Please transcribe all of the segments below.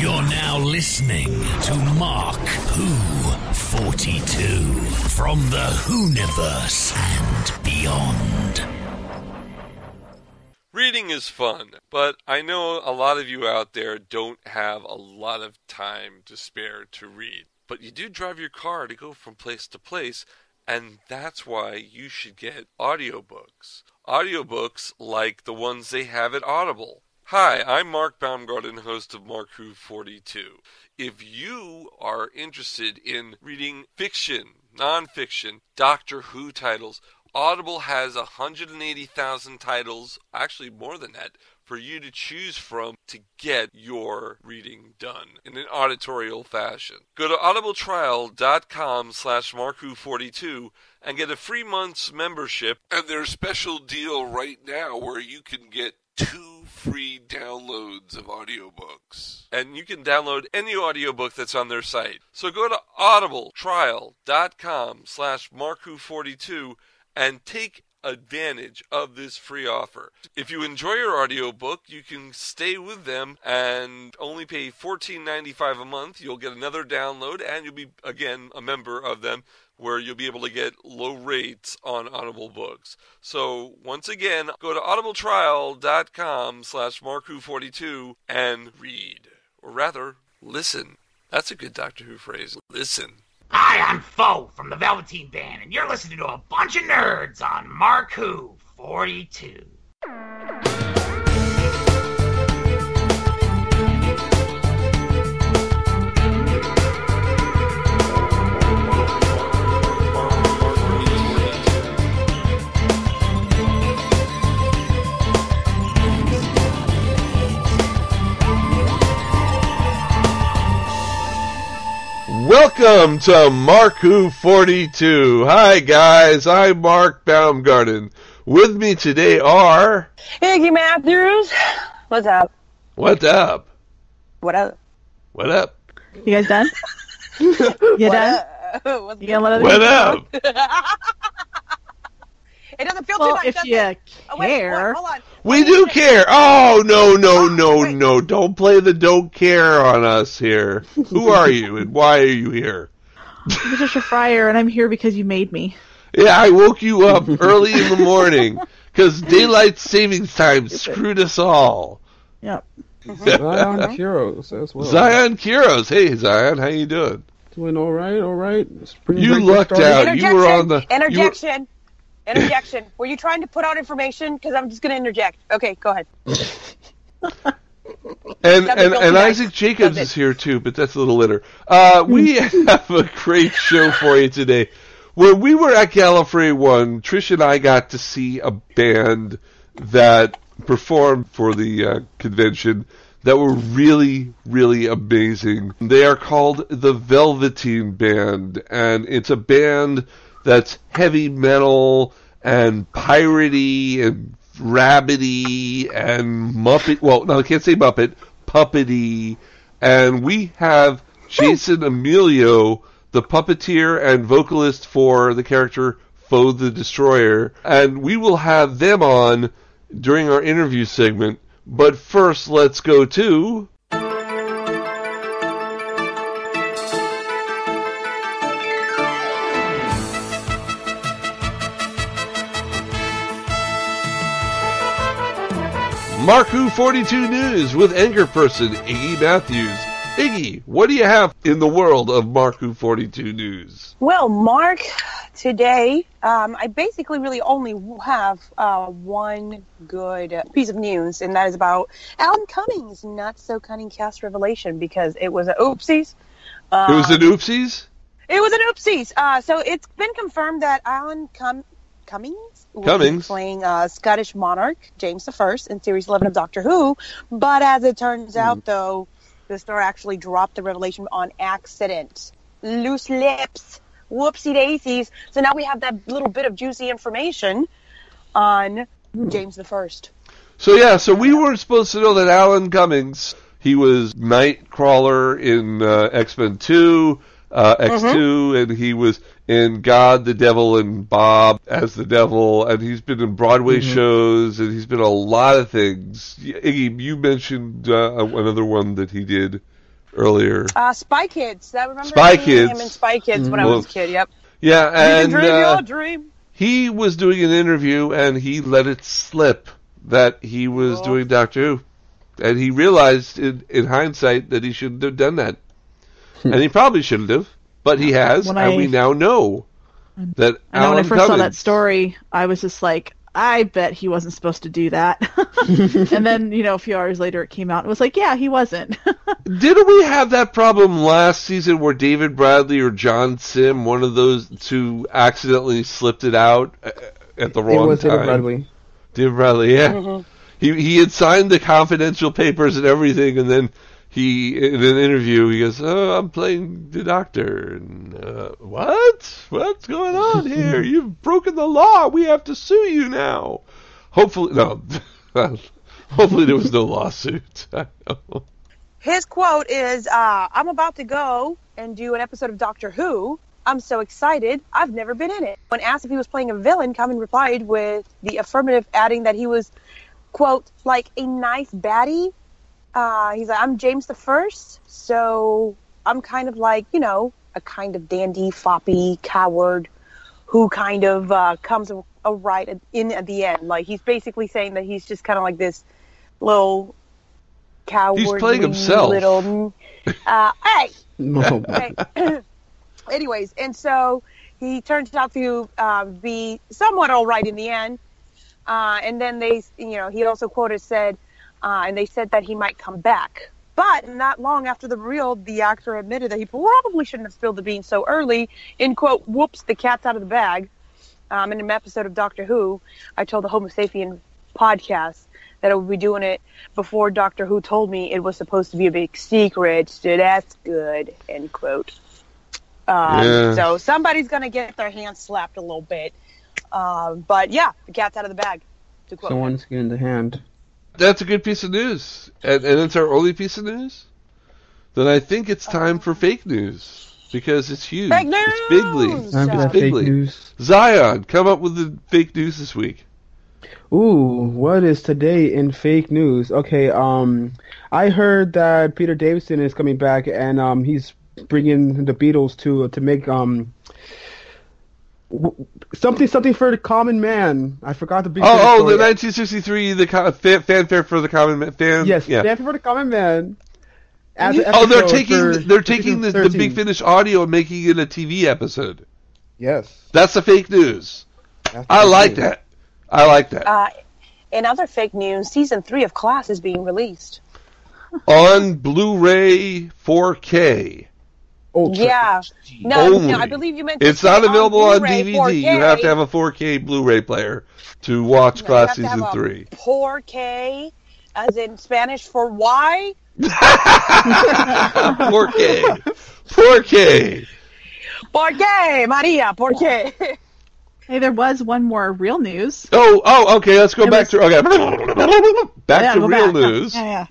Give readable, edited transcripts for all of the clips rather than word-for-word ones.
You're now listening to Mark Who 42 from the Whoniverse and beyond. Reading is fun, but I know a lot of you out there don't have a lot of time to spare to read. But you do drive your car to go from place to place, and that's why you should get audiobooks. Audiobooks like the ones they have at Audible. Hi, I'm Mark Baumgarten, host of Mark Who 42. If you are interested in reading fiction, non-fiction, Doctor Who titles, Audible has 180,000 titles, actually more than that, for you to choose from to get your reading done in an auditorial fashion. Go to audibletrial.com/MarkWho42 and get a free month's membership, and there's a special deal right now where you can get 2 free downloads of audiobooks. And you can download any audiobook that's on their site. So go to audibletrial.com/MarkWho42 and take advantage of this free offer. If you enjoy your audiobook, you can stay with them and only pay $14.95 a month. You'll get another download, and you'll be, again, a member of them, where you'll be able to get low rates on Audible books. So, once again, go to audibletrial.com/MarkWho42 and read. Or rather, listen. That's a good Doctor Who phrase. Listen. Hi, I'm Foe from the Velveteen Band, and you're listening to a bunch of nerds on Mark Who 42. Welcome to Mark Who 42. Hi guys, I'm Mark Baumgarten. With me today are... Iggy Matthews. What's up? What up? What up? What up? You guys done? You done? What's you gonna let what up? It doesn't feel Well, too much, if does you it? care. Hold on. We do care. Oh, no. Don't play the don't care on us here. Who are you and why are you here? I'm Patricia Fryer, and I'm here because you made me. Yeah, I woke you up early in the morning because daylight savings time screwed us all. Yep. Zion Kuros as well. Zion Kuros. Hey, Zion, how you doing? Doing all right. You lucked out. You were on the... Interjection. Were you trying to put out information? Because I'm just going to interject. Okay, go ahead. And Isaac Jacobs is here too, but that's a little later. We have a great show for you today. When we were at Gallifrey One, Trish and I got to see a band that performed for the convention that were really, really amazing. They are called the Velveteen Band, and it's a band that's heavy metal and piratey and rabbity and Muppet. Well, no, I can't say Muppet. Puppety. And we have Jason Amelio, the puppeteer and vocalist for the character Foe the Destroyer. And we will have them on during our interview segment. But first, let's go to... Mark Who 42 News with anchor person Iggy Matthews. Iggy, what do you have in the world of Mark Who 42 News? Well, Mark, today I basically really only have one good piece of news, and that is about Alan Cummings' not-so-cunning cast revelation, because it was an oopsies. It was an oopsies? It was an oopsies. So it's been confirmed that Alan Cummings will be playing Scottish monarch James I in Series 11 of Doctor Who. But as it turns out, though, the star actually dropped the revelation on accident. Loose lips. Whoopsie daisies. So now we have that little bit of juicy information on James I. So we weren't supposed to know that Alan Cummings, he was Nightcrawler in X-Men 2, X2, and he was in God, the Devil, and Bob as the Devil, and he's been in Broadway shows, and he's been in a lot of things. Iggy, you mentioned another one that he did. earlier. Spy Kids. I remember Spy seeing Kids. him in Spy Kids when I was a kid. Yep. Yeah, and you can dream your dream. He was doing an interview, and he let it slip that he was doing Doctor Who. And he realized, in hindsight, that he shouldn't have done that. And he probably shouldn't have, but he has, and we now know that I know Alan when I first saw Cummings, that story, I was just like, I bet he wasn't supposed to do that. And then, a few hours later it came out and it was like, yeah, he wasn't. Didn't we have that problem last season where David Bradley or John Sim, one of those two, accidentally slipped it out at the wrong time? David Bradley. David Bradley, yeah. Mm-hmm. He had signed the confidential papers and everything, and then in an interview, he goes, "Oh, I'm playing the Doctor." And what? What's going on here? You've broken the law. We have to sue you now. Hopefully, no. Hopefully, there was no lawsuit. His quote is, "I'm about to go and do an episode of Doctor Who. I'm so excited. I've never been in it." When asked if he was playing a villain, Cummings replied with the affirmative, adding that he was, quote, like a nice baddie. He's like, "I'm James the First, so I'm kind of like, a kind of dandy, floppy coward who kind of comes right in at the end." Like, he's basically saying that he's just kind of like this little coward. He's playing himself. Little, hey! No. Hey. Anyways, and so he turns out to be somewhat all right in the end. And then he also said, and they said that he might come back. But not long after the reveal, the actor admitted that he probably shouldn't have spilled the beans so early. In quote, "Whoops, the cat's out of the bag." In an episode of Doctor Who, I told the Homo Sapien podcast that I would be doing it before Doctor Who told me it was supposed to be a big secret. So that's good, end quote. So somebody's going to get their hands slapped a little bit. But yeah, the cat's out of the bag. To quote Someone's getting the hand. That's a good piece of news. And it's our only piece of news? Then I think it's time for fake news. Because it's huge. Fake news! It's bigly. Time for that Bigly. fake news. Zion, come up with the fake news this week. Ooh, what is today in fake news? Okay, I heard that Peter Davison is coming back, and he's bringing the Beatles to make something for the common man. I forgot the big. The 1963 fanfare for the common man. Yes, yeah. fanfare for the common man. They're taking the Big Finish audio and making it a TV episode. Yes, that's the fake news. I like that. In other fake news, season 3 of Class is being released on Blu-ray 4K. Ultra. Yeah. No, I believe you meant. It's not available on DVD. 4K. You have to have a 4K Blu-ray player to watch Class season 3. 4K, as in Spanish for why? 4K. 4K. Porque, Maria, porque. Hey, there was one more real news. Oh, okay. Let's go back to real news. Yeah.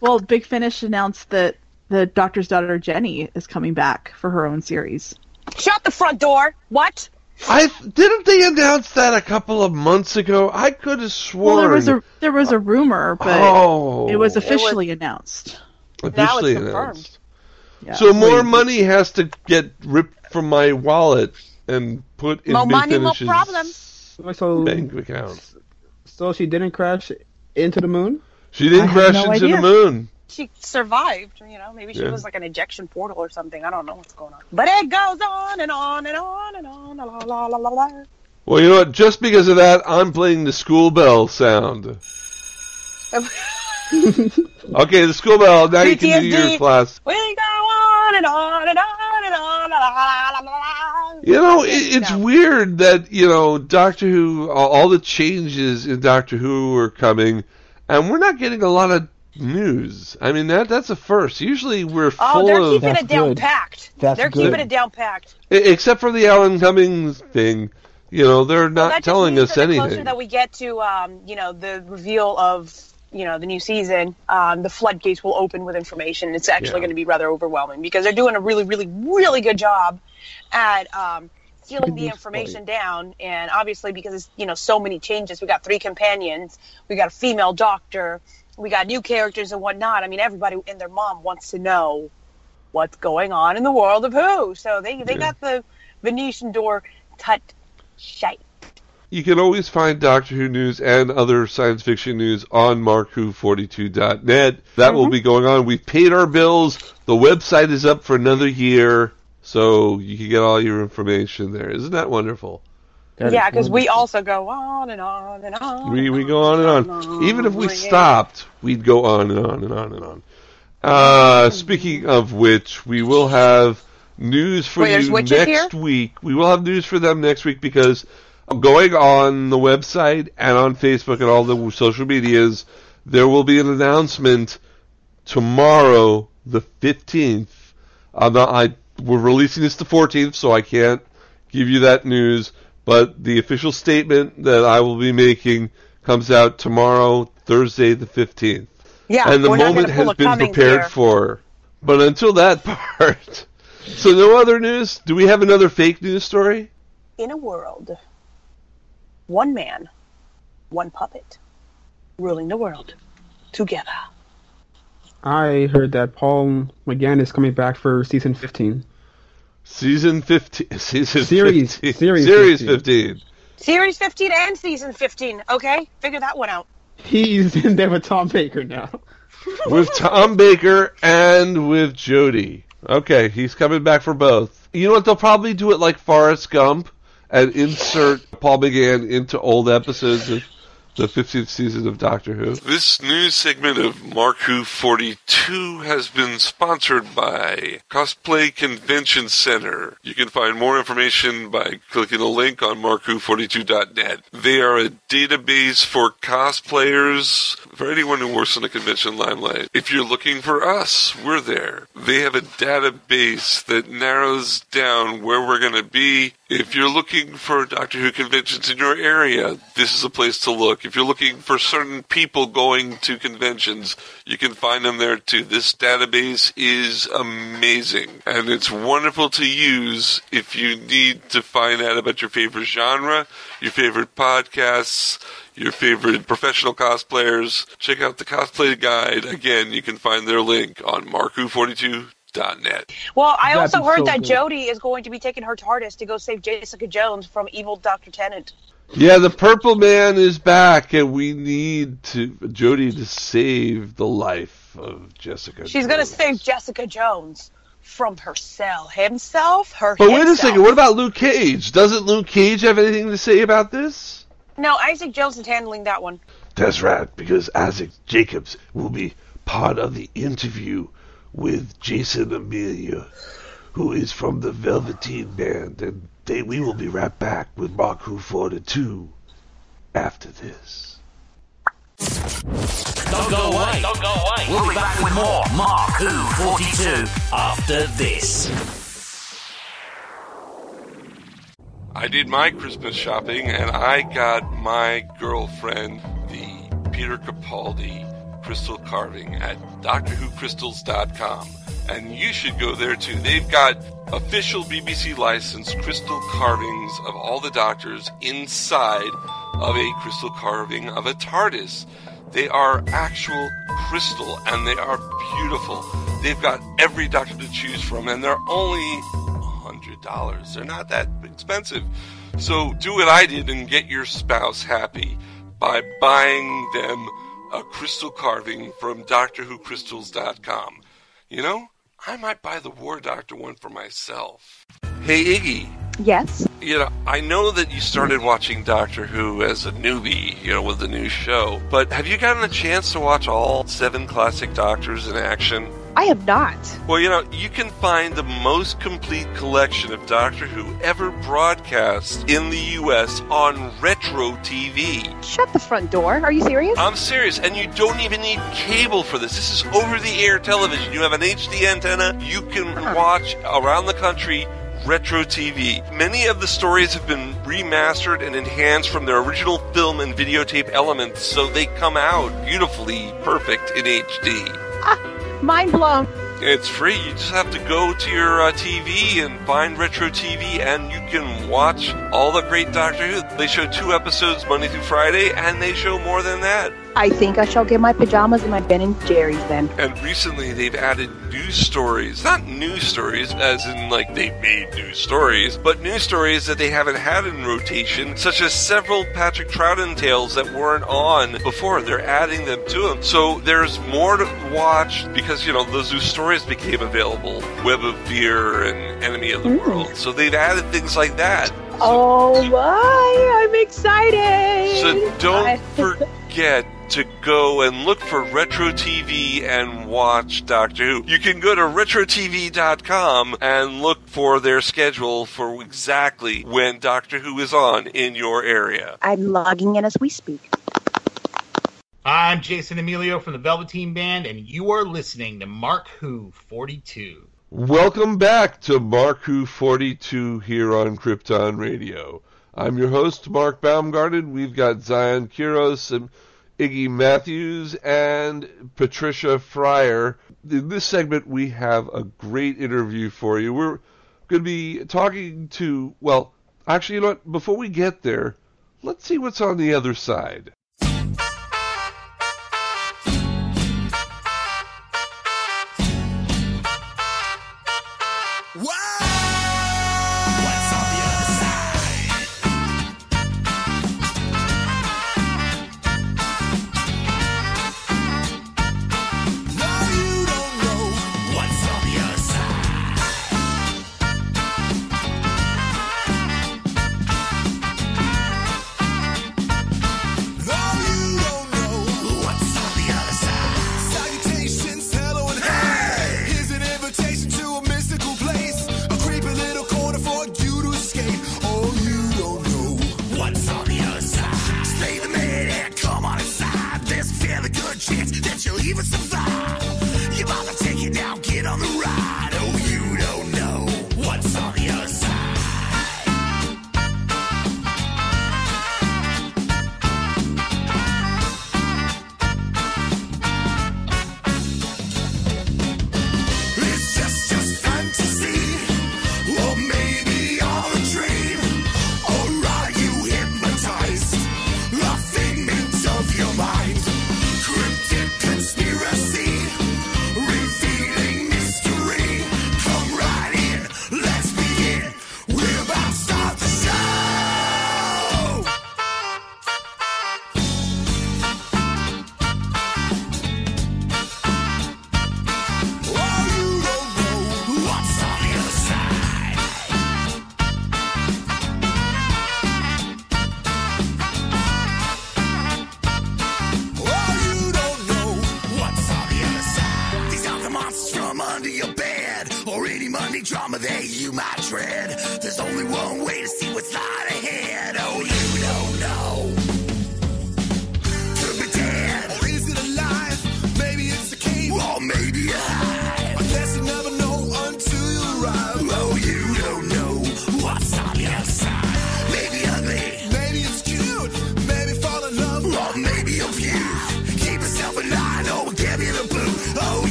Well, Big Finish announced that the Doctor's daughter Jenny is coming back for her own series. Shut the front door. What? Didn't they announce that a couple of months ago? I could have sworn. Well, there was a rumor, but it was officially announced. Officially now it's confirmed. announced. Yeah. So more money has to get ripped from my wallet and put in Big Finish's bank account. So she didn't crash into the moon? She didn't crash into the moon. She survived, maybe she was like an ejection portal or something. I don't know what's going on. But it goes on and on and on and on. La, la, la, la, la. Well, you know what? Just because of that, I'm playing the school bell sound. Okay, the school bell. Now PTSD. You can do your class. We go on and on and on and on. La, la, la, la. It's weird that, Doctor Who, all the changes in Doctor Who are coming, and we're not getting a lot of news. I mean, that's a first. Usually we're full they're of... keeping it down packed. They're keeping it down packed. Except for the Alan Cummings thing. They're not telling us anything. The closer that we get to, the reveal of, the new season, the floodgates will open with information. It's actually going to be rather overwhelming because they're doing a really, really, really good job at sealing the information down. And obviously because it's, so many changes. We got 3 companions. We got a female doctor. we got new characters and whatnot. I mean, everybody and their mom wants to know what's going on in the world of Who. So they got the Venetian door tut shite. You can always find Doctor Who news and other science fiction news on MarkWho42.net. That will be going on. We've paid our bills. The website is up for another year, so you can get all your information there. Isn't that wonderful? Yeah, because we also go on and on and on. We go on and on. Even if we stopped, we'd go on and on and on and on. Speaking of which, we will have news for you next week. We will have news for them next week because going on the website and on Facebook and all the social medias, there will be an announcement tomorrow, the 15th. We're releasing this the 14th, so I can't give you that news. But the official statement that I will be making comes out tomorrow, Thursday the 15th. Yeah, and the moment has been prepared for. But until that part, so no other news? Do we have another fake news story? In a world, one man, one puppet, ruling the world together. I heard that Paul McGann is coming back for season 15. Series 15. Series 15. Series 15 and season 15. Okay, figure that one out. He's in there with Tom Baker now. With Tom Baker and with Jodie. Okay, he's coming back for both. You know what? They'll probably do it like Forrest Gump and insert Paul McGann into old episodes of the 15th season of Doctor Who. This news segment of Mark Who 42 has been sponsored by Cosplay Convention Center. You can find more information by clicking the link on MarkWho42.net. They are a database for cosplayers, for anyone who works in the convention limelight. If you're looking for us, we're there. They have a database that narrows down where we're going to be. If you're looking for Doctor Who conventions in your area, this is a place to look. If you're looking for certain people going to conventions, you can find them there too. This database is amazing, and it's wonderful to use if you need to find out about your favorite genre, your favorite podcasts, your favorite professional cosplayers. Check out the Cosplay Guide. Again, you can find their link on MarkWho42.net. Well, I also heard that Jodie is going to be taking her TARDIS to go save Jessica Jones from evil Dr. Tennant. Yeah, the Purple Man is back, and we need Jodie to save the life of Jessica Jones. She's going to save Jessica Jones from himself. But wait a second, what about Luke Cage? Doesn't Luke Cage have anything to say about this? No, Isaac Jones is handling that one. That's right, because Isaac Jacobs will be part of the interview with Jason Amelio, who is from the Velveteen Band, and we will be right back with Mark Who 42 after this. Don't go away. Don't go away. We'll be back with more Mark Who 42 after this. I did my Christmas shopping, and I got my girlfriend the Peter Capaldi crystal carving at DoctorWhoCrystals.com. And you should go there too. They've got official BBC licensed crystal carvings of all the doctors inside of a crystal carving of a TARDIS. They are actual crystal, and they are beautiful. They've got every doctor to choose from, and they're only $100. They're not that expensive. So do what I did and get your spouse happy by buying them a crystal carving from DoctorWhoCrystals.com. You know, I might buy the War Doctor one for myself. Hey, Iggy. Yes? You know, I know that you started watching Doctor Who as a newbie, you know, with the new show, but have you gotten a chance to watch all 7 classic Doctors in action? I have not. Well, you know, you can find the most complete collection of Doctor Who ever broadcast in the U.S. on Retro TV. Shut the front door. Are you serious? I'm serious, and you don't even need cable for this. This is over-the-air television. You have an HD antenna. You can watch around the country Retro TV. Many of the stories have been remastered and enhanced from their original film and videotape elements, so they come out beautifully perfect in HD. Mind blown. It's free. You just have to go to your TV and find Retro TV, and you can watch all the great Doctor Who. They show 2 episodes Monday through Friday, and they show more than that. I think I shall get my pajamas and my Ben & Jerry's then. And recently they've added news stories. Not news stories as in like they made news stories, but news stories that they haven't had in rotation, such as several Patrick Troughton tales that weren't on before. They're adding them to them. So there's more to watch because, you know, those news stories became available. Web of Fear and Enemy of the World. So they've added things like that. Oh my, I'm excited! So don't forget to go and look for Retro TV and watch Doctor Who. You can go to RetroTV.com and look for their schedule for exactly when Doctor Who is on in your area. I'm logging in as we speak. I'm Jason Amelio from the Velveteen Band, and you are listening to Mark Who 42. Welcome back to Mark Who 42 here on Krypton Radio. I'm your host, Mark Baumgarten. We've got Zion Kiros and Iggy Matthews and Patricia Fryer. In this segment, we have a great interview for you. We're going to be talking to, well, actually, you know what? Before we get there, let's see what's on the other side.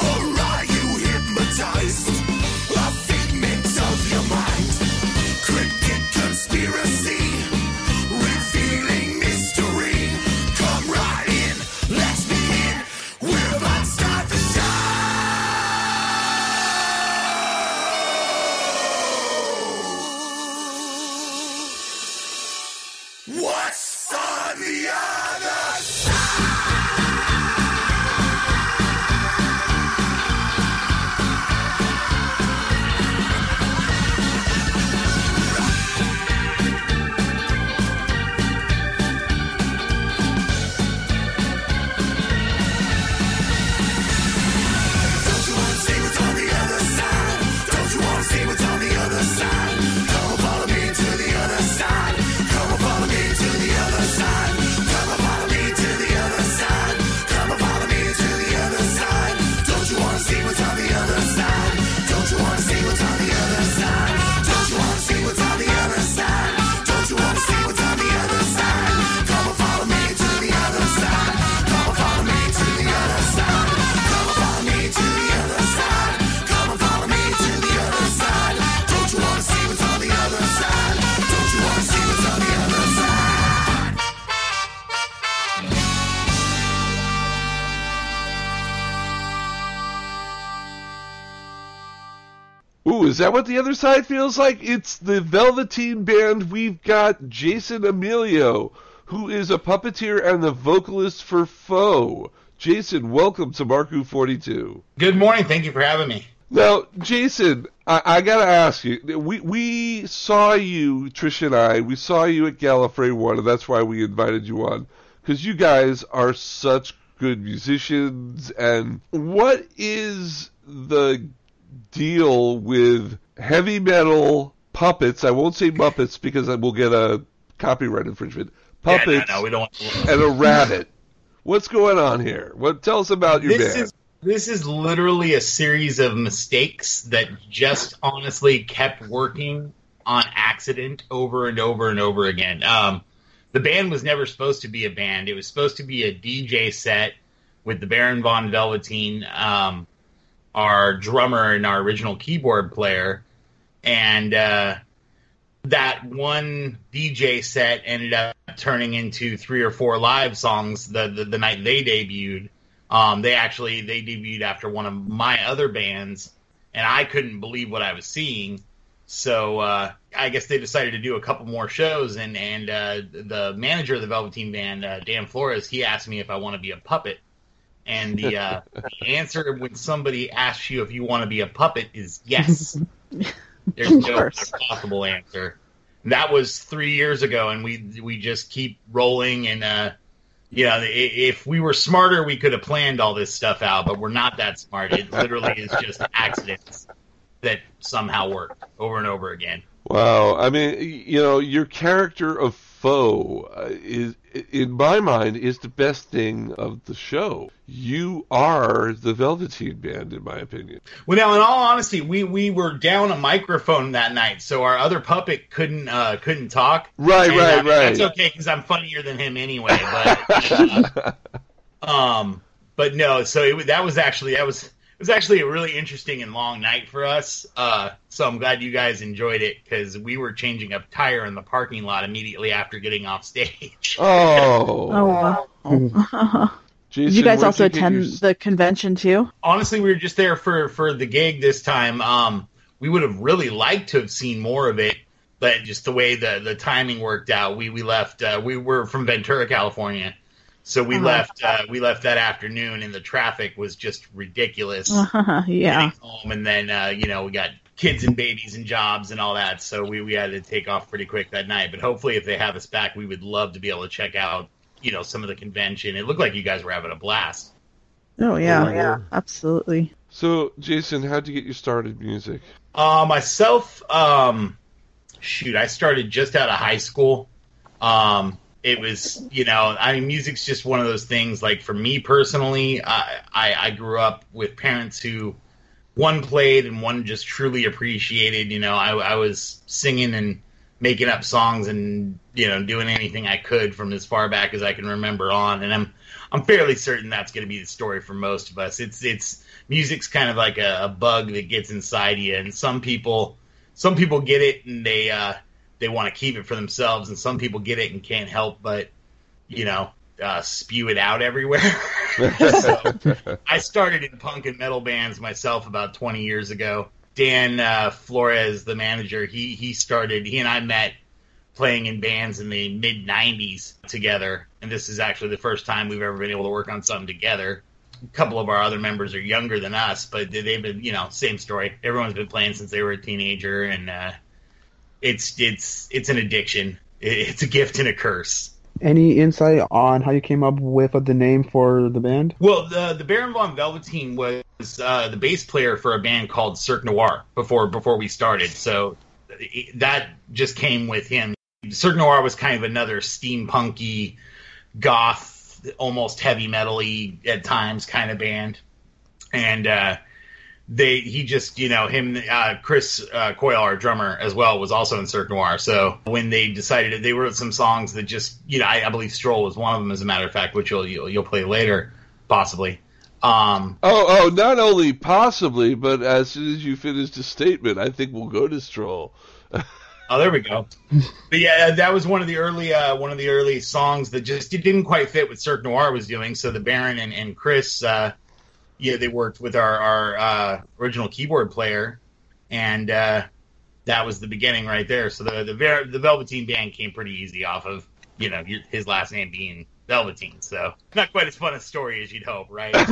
Or Ooh, is that what the other side feels like? It's the Velveteen Band. We've got Jason Amelio, who is a puppeteer and the vocalist for Foe. Jason, welcome to Mark Who 42. Good morning. Thank you for having me. Now, Jason, I got to ask you, we saw you, Trish and I, we saw you at Gallifrey One, and that's why we invited you on, because you guys are such good musicians. And what is the deal with heavy metal puppets? I won't say Muppets because I will get a copyright infringement. Puppets we don't want and a rabbit. What's going on here? Tell us about your band. This is literally a series of mistakes that just honestly kept working on accident over and over and over again. The band was never supposed to be a band. It was supposed to be a DJ set with the Baron von Velveteen, our drummer and our original keyboard player. And that one DJ set ended up turning into 3 or 4 live songs the night they debuted. They debuted after one of my other bands, and I couldn't believe what I was seeing. So I guess they decided to do a couple more shows, and the manager of the Velveteen Band, Dan Flores, he asked me if I want to be a puppet. And the answer when somebody asks you if you want to be a puppet is yes. There's no other possible answer. That was 3 years ago, and we just keep rolling. And if we were smarter, we could have planned all this stuff out. But we're not that smart. It literally is just accidents that somehow work over and over again. Wow. I mean, your character of Foe is, in my mind, is the best thing of the show. You are the Velveteen Band, in my opinion. Well, now, in all honesty, we were down a microphone that night, so our other puppet couldn't talk. Right. That's okay because I'm funnier than him anyway. But no. So it was actually a really interesting and long night for us. So I'm glad you guys enjoyed it because we were changing a tire in the parking lot immediately after getting off stage. Oh wow. Jason, did you guys also attend the convention too? Honestly, we were just there for the gig this time. We would have really liked to have seen more of it, but just the way the timing worked out, we left. We were from Ventura, California, so we left that afternoon, and the traffic was just ridiculous. Yeah. Home, and then we got kids and babies and jobs and all that, so we had to take off pretty quick that night. But hopefully, if they have us back, we would love to be able to check out some of the convention. It looked like you guys were having a blast. Oh yeah, absolutely. So, Jason, how'd you get your started in music? Myself, I started just out of high school. It was, music's just one of those things. Like for me personally, I grew up with parents who one played and one just truly appreciated. I was singing and making up songs and doing anything I could from as far back as I can remember on, and I'm fairly certain that's going to be the story for most of us. It's music's kind of like a bug that gets inside you, and some people get it and they want to keep it for themselves, and some people get it and can't help but spew it out everywhere. So I started in punk and metal bands myself about 20 years ago. Dan Flores, the manager, he and I met playing in bands in the mid-'90s together, and this is actually the first time we've ever been able to work on something together. A couple of our other members are younger than us, but they've been, same story. Everyone's been playing since they were a teenager, and it's an addiction. It's a gift and a curse. Any insight on how you came up with the name for the band? Well, the Baron von Velveteen was the bass player for a band called Cirque Noir before we started, so that just came with him. Cirque Noir was kind of another steampunky, goth, almost heavy metal-y at times kind of band, and Chris Coyle, our drummer as well, was also in Cirque Noir. So when they decided, they wrote some songs that just, I believe Stroll was one of them, as a matter of fact, which you'll play later, possibly. Not only possibly, but as soon as you finish the statement, I think we'll go to Stroll. Oh, there we go. But yeah, that was one of the early songs that just didn't quite fit what Cirque Noir was doing. So the Baron and Chris, they worked with our original keyboard player, and that was the beginning right there. So the Velveteen Band came pretty easy off of, you know, his last name being Velveteen. So not quite as fun a story as you'd hope, right? No.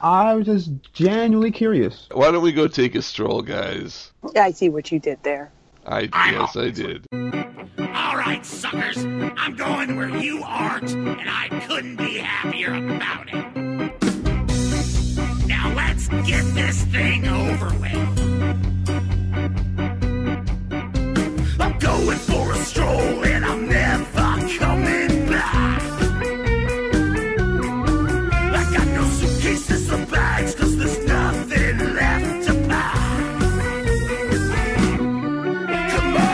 I was just genuinely curious. Why don't we go take a stroll, guys? I see what you did there. Yes, I did. All right, suckers. I'm going where you aren't, and I couldn't be happier about it. Now let's get this thing over with. I'm going for a stroll, and I'm never coming back. I got no suitcases or bags, 'cause there's nothing left to pack. Come on!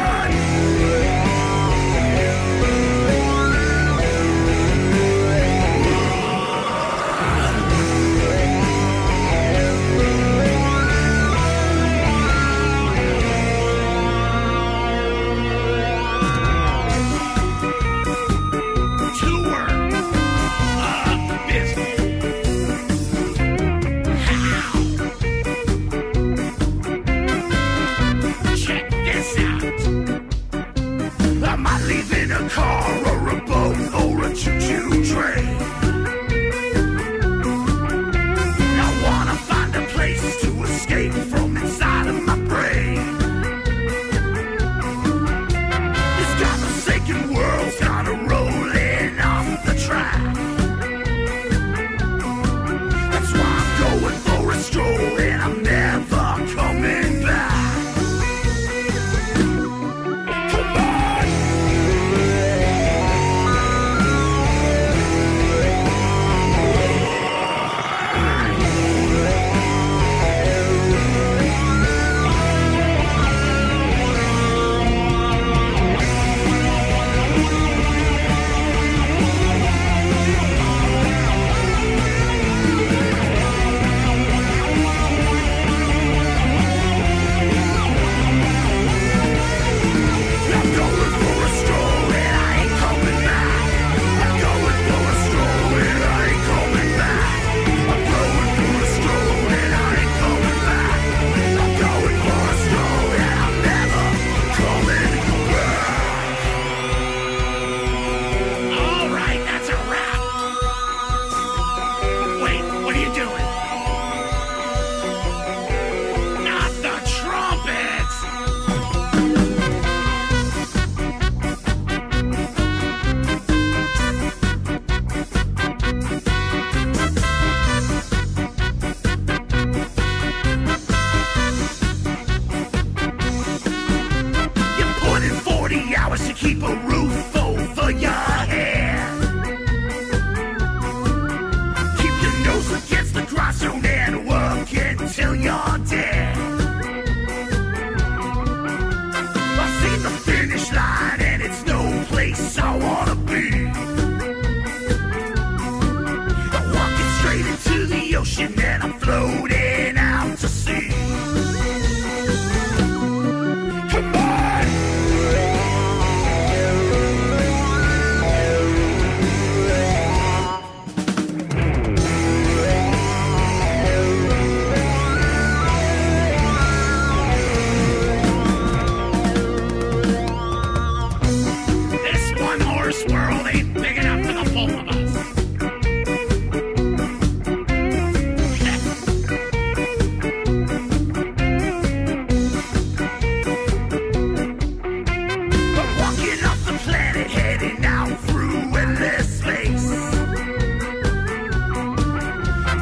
Car or a boat or a choo-choo train. I wanna find a place to escape from inside of my brain. This godforsaken world's kinda rolling off the track. That's why I'm going for a stroll, and I'm never coming back. To keep a roof over your head. Keep your nose against the grindstone and work until you're dead. I've seen the finish line and it's no place I wanna be. I'm walking straight into the ocean and I'm floating out to sea. Come on! World ain't big enough for the both of us. But walking off the planet, heading out through endless space,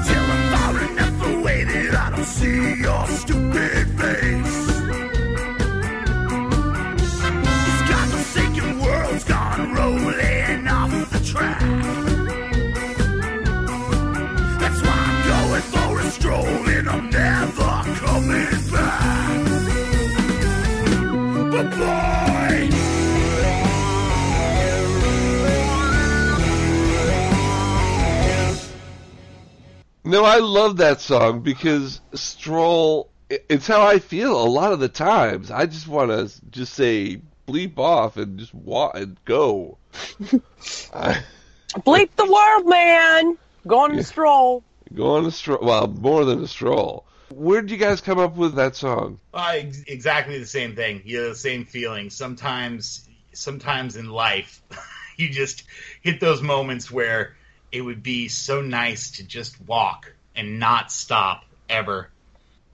till I'm far enough away that I don't see your stupid face. This godforsaken world's gone rolling off the track. That's why I'm going for a stroll, and I'm never coming back. Bye-bye! No, I love that song because stroll, it's how I feel a lot of the times. I just want to just say bleep off and just walk and go. Bleep the world, man. Go on a stroll. Go on a stroll. Well, more than a stroll. Where did you guys come up with that song? Exactly the same thing. The same feeling. Sometimes in life, you just hit those moments where it would be so nice to just walk and not stop ever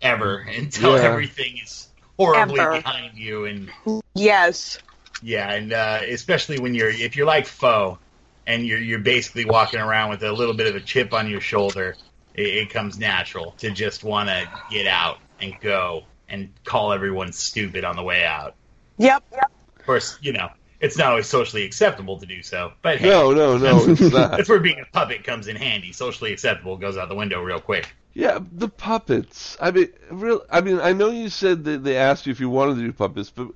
until everything is horribly behind you. And yes, yeah, and especially when if you're like Foe, and you're basically walking around with a little bit of a chip on your shoulder, it comes natural to just want to get out and go and call everyone stupid on the way out. Yep. Of course, it's not always socially acceptable to do so, but hey, no, it's not. That's where being a puppet comes in handy. Socially acceptable goes out the window real quick. Yeah, the puppets. I mean, I know you said that they asked you if you wanted to do puppets, but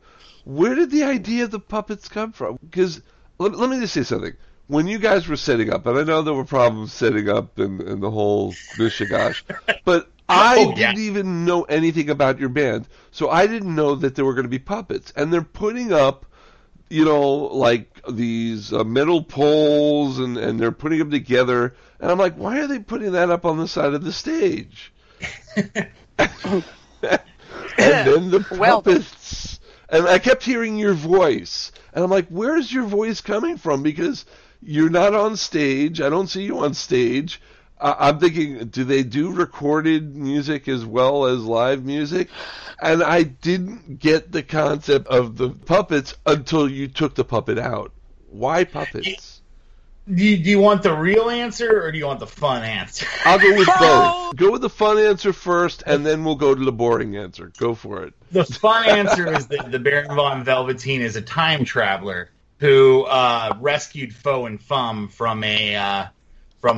where did the idea of the puppets come from? Because let me just say something. When you guys were setting up, and I know there were problems setting up and the whole mishigash, but I didn't even know anything about your band, so I didn't know that there were going to be puppets. And they're putting up, like these metal poles, and they're putting them together. And I'm like, why are they putting that up on the side of the stage? And then the puppets. And I kept hearing your voice. And I'm like, where's your voice coming from? Because you're not on stage. I don't see you on stage. I'm thinking, do they do recorded music as well as live music? And I didn't get the concept of the puppets until you took the puppet out. Why puppets? Do you want the real answer, or do you want the fun answer? I'll go with both. Go with the fun answer first, and then we'll go to the boring answer. Go for it. The fun answer is that the Baron von Velveteen is a time traveler who rescued Foe and Fum from a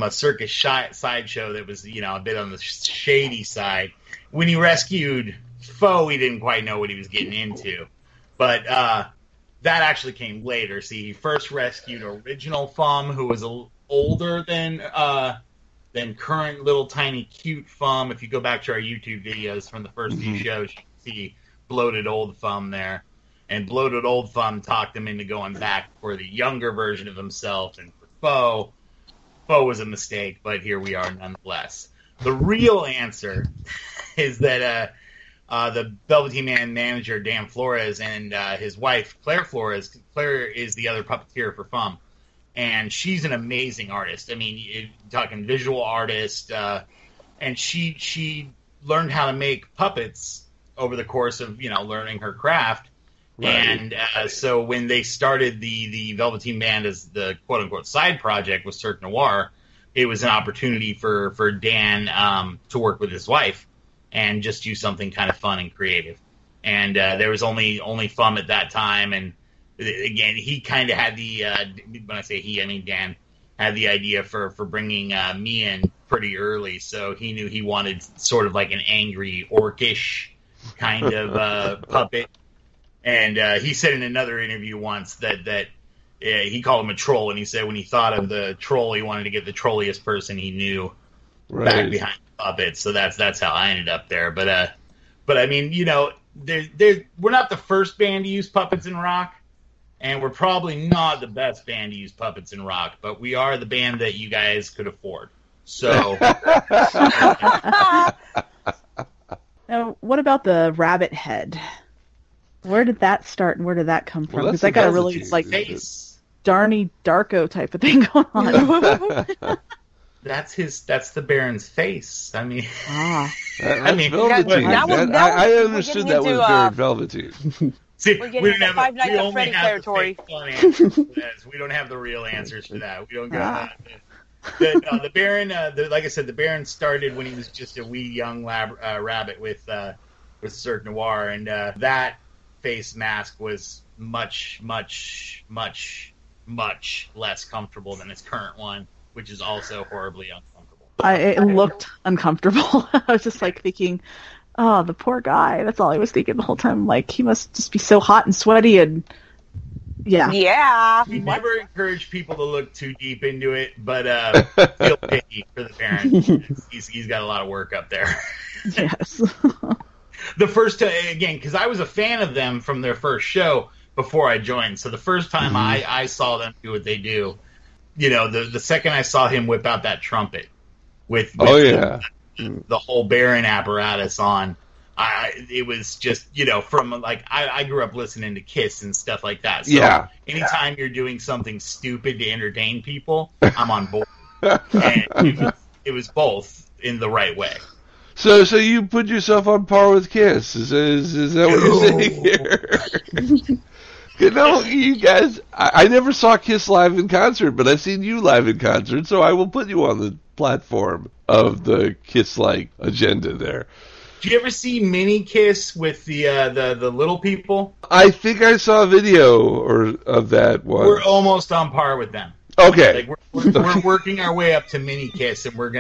circus sideshow that was, a bit on the shady side. When he rescued Foe, he didn't quite know what he was getting into, but that actually came later. See, he first rescued original Fum, who was older than current little tiny cute Fum. If you go back to our YouTube videos from the first few shows, you can see bloated old Fum there. And bloated old Fum talked him into going back for the younger version of himself. And for Foe was a mistake, but here we are nonetheless. The real answer is that the Velveteen Man manager, Dan Flores, and his wife, Claire Flores. Claire is the other puppeteer for Fum. And she's an amazing artist. I mean, you're talking visual artist. And she learned how to make puppets over the course of, learning her craft. Right. And so when they started the Velveteen Band as the quote-unquote side project with Cirque Noir, it was an opportunity for Dan to work with his wife and just do something kind of fun and creative. And there was only Fum at that time. And again, he kind of had the, when I say he, I mean Dan, had the idea for bringing me in pretty early. So he knew he wanted sort of like an angry, orcish kind of puppet. And he said in another interview once that he called him a troll, and he said when he thought of the troll, he wanted to get the trolliest person he knew back behind the puppet. So that's how I ended up there. But I mean, we're not the first band to use puppets in rock, and we're probably not the best band to use puppets in rock, but we are the band that you guys could afford. So. Now, what about the rabbit head? Where did that start and where did that come from? Because I got a really Darnie Darko type of thing going on. That's the Baron's face. I mean, Velveteen. I understood that was Baron Velveteen. See, we're getting into Five Nights at Freddy territory. We don't have the real answers for that. We don't got that. The Baron, like I said, the Baron started when he was just a wee young rabbit with Cirque Noir, and that face mask was much, much, much, much less comfortable than his current one, which is also horribly uncomfortable. It looked uncomfortable. I was just like thinking, oh, the poor guy. That's all I was thinking the whole time. Like, he must just be so hot and sweaty and yeah. We never encourage people to look too deep into it, but feel pity for the Baron. He's got a lot of work up there. Yes. The first again, because I was a fan of them from their first show before I joined. So the first time I saw them do what they do, the second I saw him whip out that trumpet with the whole bearing apparatus on. It was just, from like, I grew up listening to Kiss and stuff like that. So anytime you're doing something stupid to entertain people, I'm on board. And it was both in the right way. So you put yourself on par with Kiss. Is that what you're saying here? You guys, I never saw Kiss live in concert, but I've seen you live in concert, so I will put you on the platform of the Kiss-like agenda there. Did you ever see Mini Kiss with the little people? I think I saw a video of that one. We're almost on par with them. Okay, like we're working our way up to Mini Kiss, and we're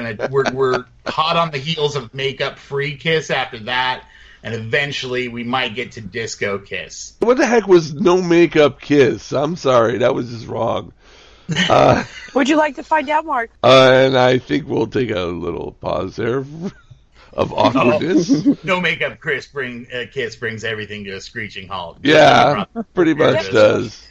hot on the heels of Makeup Free Kiss after that. And eventually, we might get to Disco Kiss. What the heck was No Makeup Kiss? I'm sorry, that was just wrong. Would you like to find out, Mark? And I think we'll take a little pause there of awkwardness. No Makeup Kiss brings everything to a screeching halt. Yeah, pretty much does.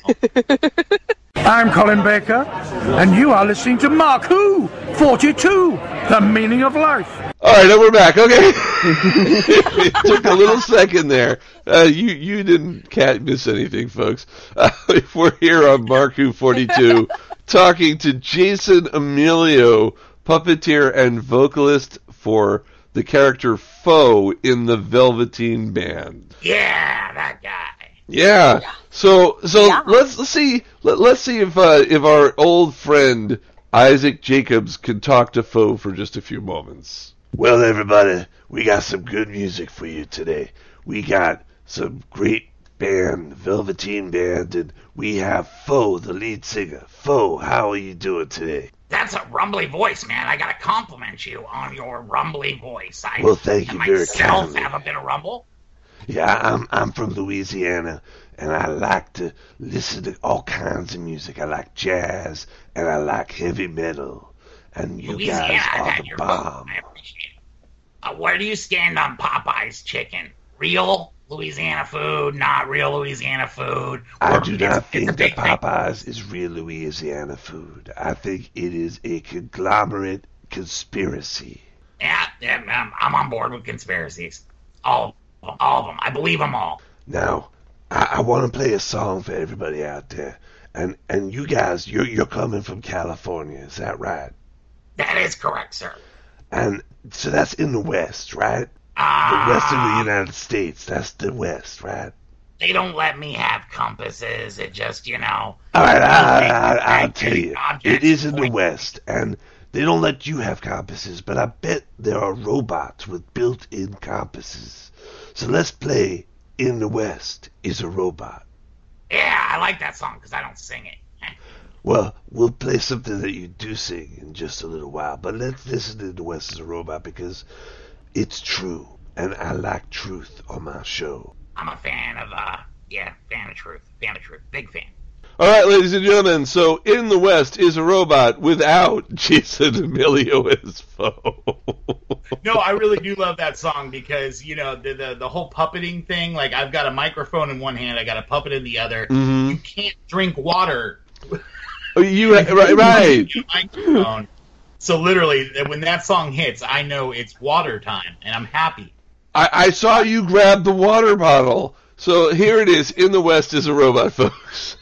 I'm Colin Baker, and you are listening to Mark Who 42, The Meaning of Life. All right, now we're back. Okay, it took a little second there. You can't miss anything, folks. We're here on Mark Who 42, talking to Jason Amelio, puppeteer and vocalist for the character Foe in the Velveteen Band. Yeah, that guy. Yeah. So let's see if our old friend Isaac Jacobs can talk to Foe for just a few moments. Well, everybody, we got some good music for you today. We got some great band, Velveteen Band, and we have Foe, the lead singer. Foe, how are you doing today? That's a rumbly voice, man. I gotta compliment you on your rumbly voice. Well, thank you very kindly. kindly. Have a bit of rumble. Yeah, I'm from Louisiana, and I like to listen to all kinds of music. I like jazz, and I like heavy metal, and you guys are the bomb. I appreciate it. Where do you stand on Popeye's chicken? Real Louisiana food, not real Louisiana food? I do not think that Popeyes is real Louisiana food. I think it is a conglomerate conspiracy. Yeah, I'm on board with conspiracies. All of them. I believe them all. Now, I want to play a song for everybody out there. And you guys, you're coming from California, is that right? That is correct, sir. And so that's in the West, right? The West of the United States. That's the West, right? They don't let me have compasses. It just, All right, I'll tell you. It is in the West, and they don't let you have compasses, but I bet there are robots with built-in compasses. So let's play In the West is a Robot. Yeah, I like that song because I don't sing it. Well, we'll play something that you do sing in just a little while, but let's listen to In the West is a Robot because it's true, and I like truth on my show. I'm a fan of, fan of truth. Big fan. All right, ladies and gentlemen, so In the West is a Robot without Jason Amelio as Foe. No, I really do love that song because, the whole puppeting thing, like I've got a microphone in one hand, I got a puppet in the other. Mm-hmm. You can't drink water. Right. Microphone. So literally, when that song hits, I know it's water time, and I'm happy. I saw you grab the water bottle. So here it is, In the West is a Robot, folks.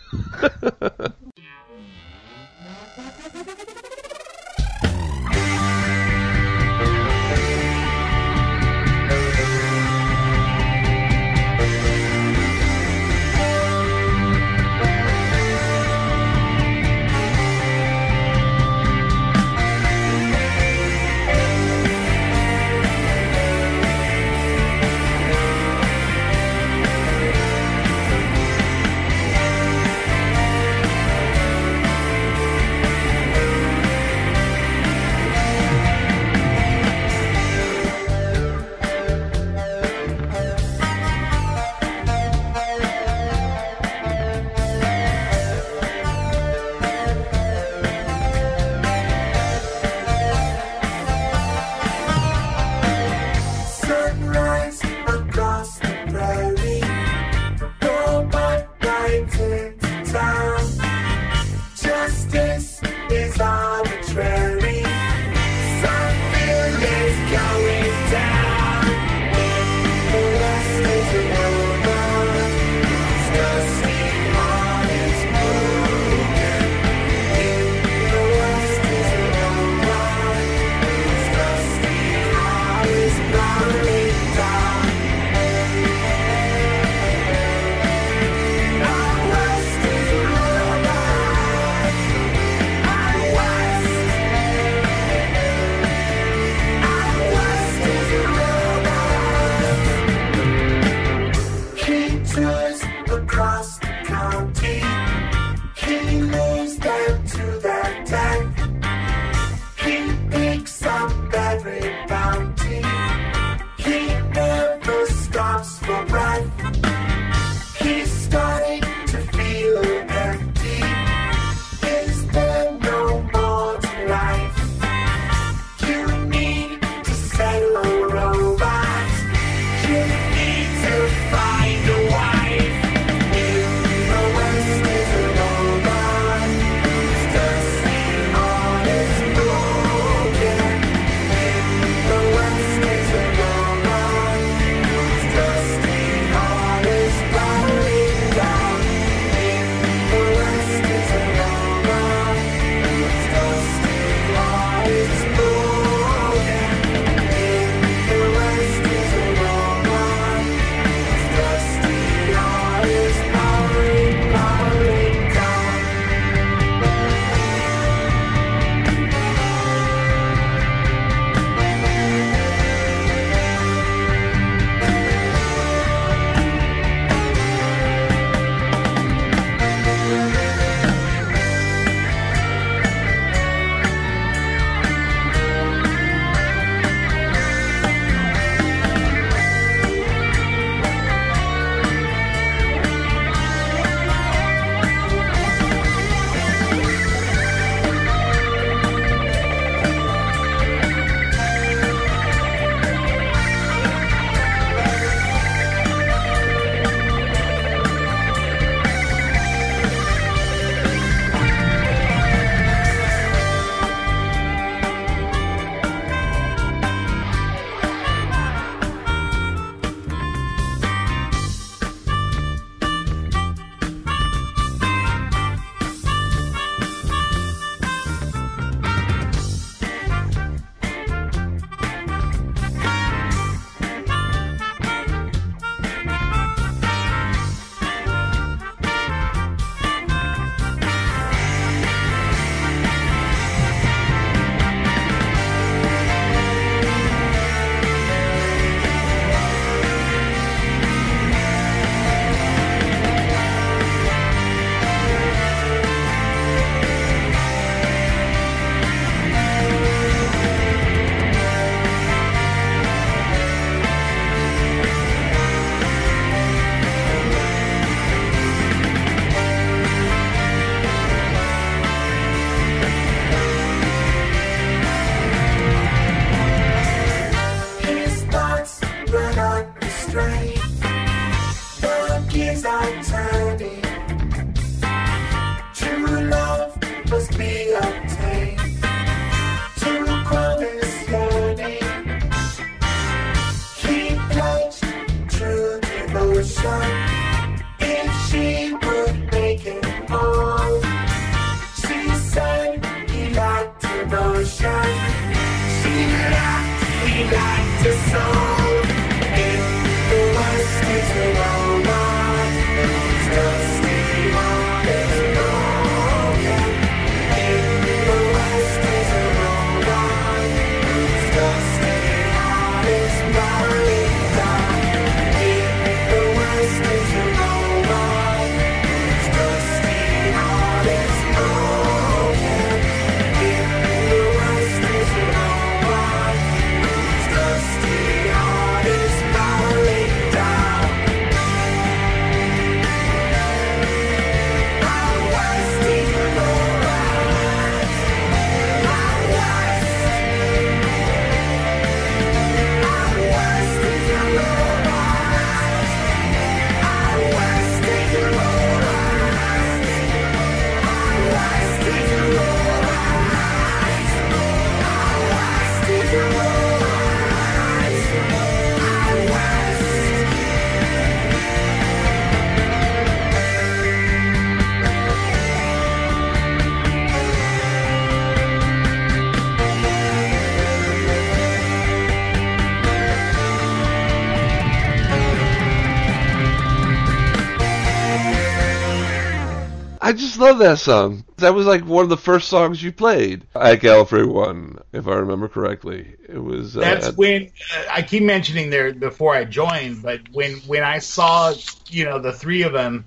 I just love that song. That was like one of the first songs you played at Gallifrey One, if I remember correctly. It was. That's when I keep mentioning there before I joined, but when I saw the three of them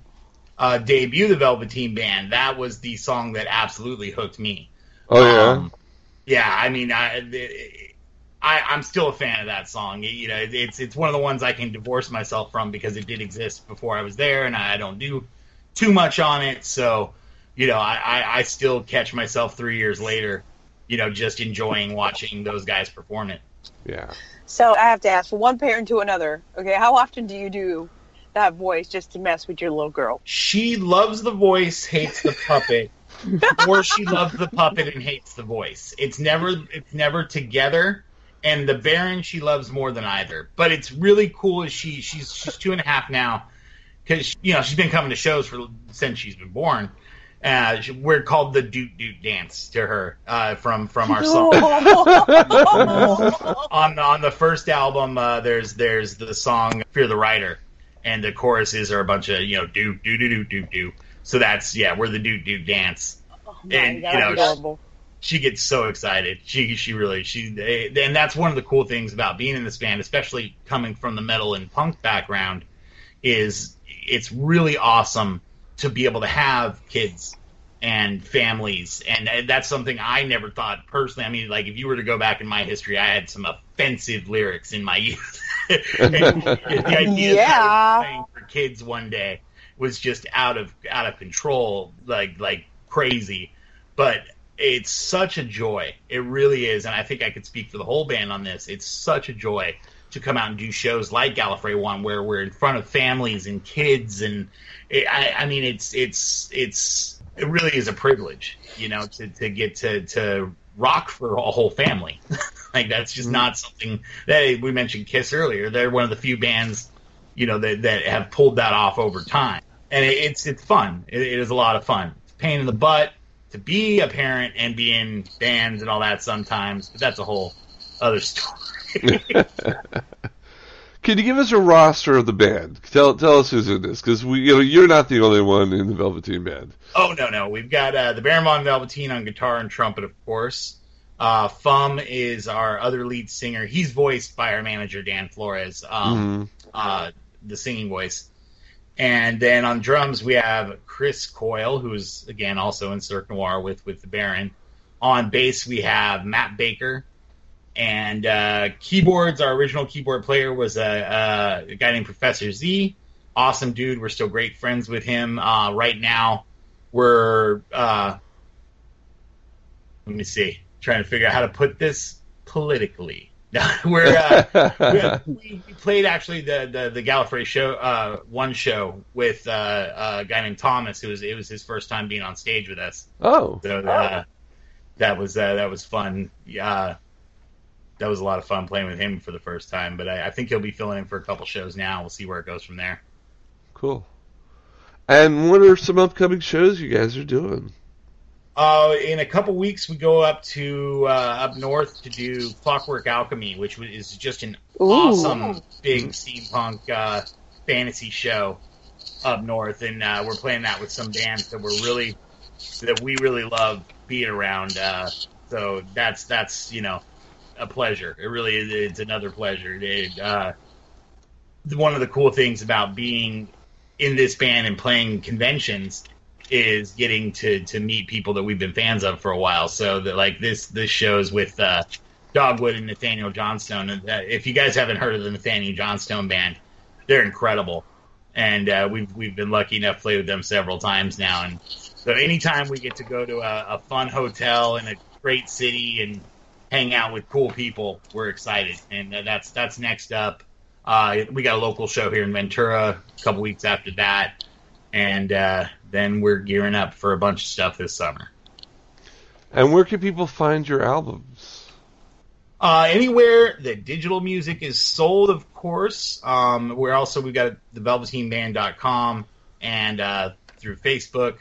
debut the Velveteen Band, that was the song that absolutely hooked me. Oh yeah. Yeah, I mean, I'm still a fan of that song. It's one of the ones I can divorce myself from because it did exist before I was there, and I don't do too much on it, so I still catch myself 3 years later, just enjoying watching those guys perform it. Yeah. So I have to ask, from one parent to another, okay, how often do you do that voice just to mess with your little girl? She loves the voice, hates the puppet, or she loves the puppet and hates the voice. It's never together. And the Baron she loves more than either. But it's really cool. She's 2.5 now. Because she's been coming to shows since she's been born. We're called the Doot Doot Dance to her from our song. on the first album, there's the song Fear the Rider, and the choruses are a bunch of do do do do do do. So that's we're the Doot Doot Dance, and she gets so excited. She really and that's one of the cool things about being in this band, especially coming from the metal and punk background, is it's really awesome to be able to have kids and families, and that's something I never thought personally. I mean, like, if you were to go back in my history, I had some offensive lyrics in my youth. And the idea of playing for kids one day was just out of control, like crazy. But it's such a joy. It really is, and I think I could speak for the whole band on this. It's such a joy to come out and do shows like Gallifrey One, where we're in front of families and kids, and it really is a privilege, to get to rock for a whole family. Like, that's just not something that we mentioned. Kiss earlier; they're one of the few bands, that have pulled that off over time, and it's fun. It is a lot of fun. It's a pain in the butt to be a parent and be in bands and all that sometimes, but that's a whole other story. Can you give us a roster of the band? Tell us who's in this, because you're not the only one in the Velveteen Band. Oh no, we've got the Baron von Velveteen on guitar and trumpet, of course. Fum is our other lead singer. He's voiced by our manager Dan Flores, the singing voice. And then on drums we have Chris Coyle, who's again also in Cirque Noir with the Baron. On bass we have Matt Baker. And keyboards, our original keyboard player was a guy named Professor Z. Awesome dude. We're still great friends with him. Right now, we're, let me see, trying to figure out how to put this politically. We played actually the Gallifrey show, one show with a guy named Thomas. It was his first time being on stage with us. Oh. So that was fun. That was a lot of fun playing with him for the first time, but I think he'll be filling in for a couple shows now. We'll see where it goes from there. Cool. And what are some upcoming shows you guys are doing? In a couple weeks, we go up north to do Clockwork Alchemy, which is just an awesome big steampunk fantasy show up north, and we're playing that with some bands that we really love being around. So that's a pleasure. It really is. It's another pleasure. One of the cool things about being in this band and playing conventions is getting to meet people that we've been fans of for a while. So that like this shows with Dogwood and Nathaniel Johnstone. If you guys haven't heard of the Nathaniel Johnstone band, they're incredible, and we've been lucky enough to play with them several times now. And so anytime we get to go to a fun hotel in a great city and hang out with cool people, we're excited. And that's next up. We got a local show here in Ventura a couple weeks after that, and then we're gearing up for a bunch of stuff this summer. And where can people find your albums? Anywhere that digital music is sold, of course. We've got the velveteenband.com and through Facebook.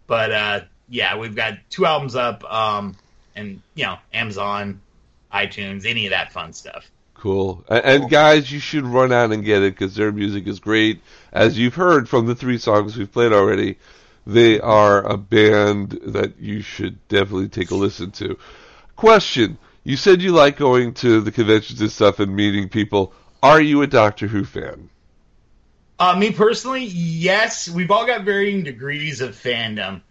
But we've got 2 albums up, and Amazon, iTunes, any of that fun stuff. Cool. And guys, you should run out and get it because their music is great. As you've heard from the 3 songs we've played already, they are a band that you should definitely take a listen to. Question. You said you like going to the conventions and stuff and meeting people. Are you a Doctor Who fan? Me personally, yes. We've all got varying degrees of fandom.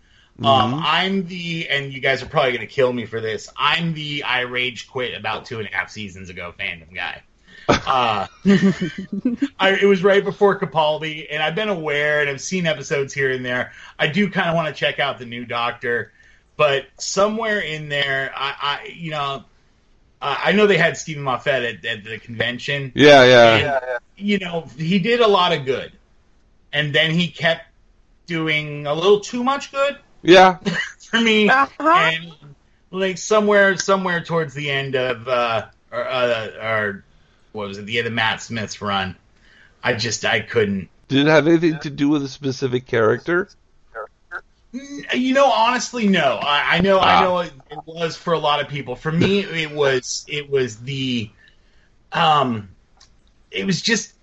I'm and you guys are probably going to kill me for this, I'm the I rage quit about 2.5 seasons ago fandom guy. It was right before Capaldi, and I've been aware, and I've seen episodes here and there. I do kind of want to check out the new Doctor, but somewhere in there, I know they had Stephen Moffat at the convention. Yeah. And, he did a lot of good, and then he kept doing a little too much good. Yeah. For me, and like somewhere towards the end of what was it? The end of Matt Smith's run, I couldn't. Did it have anything to do with a specific character? Honestly, no. I know it was for a lot of people. For me, it was just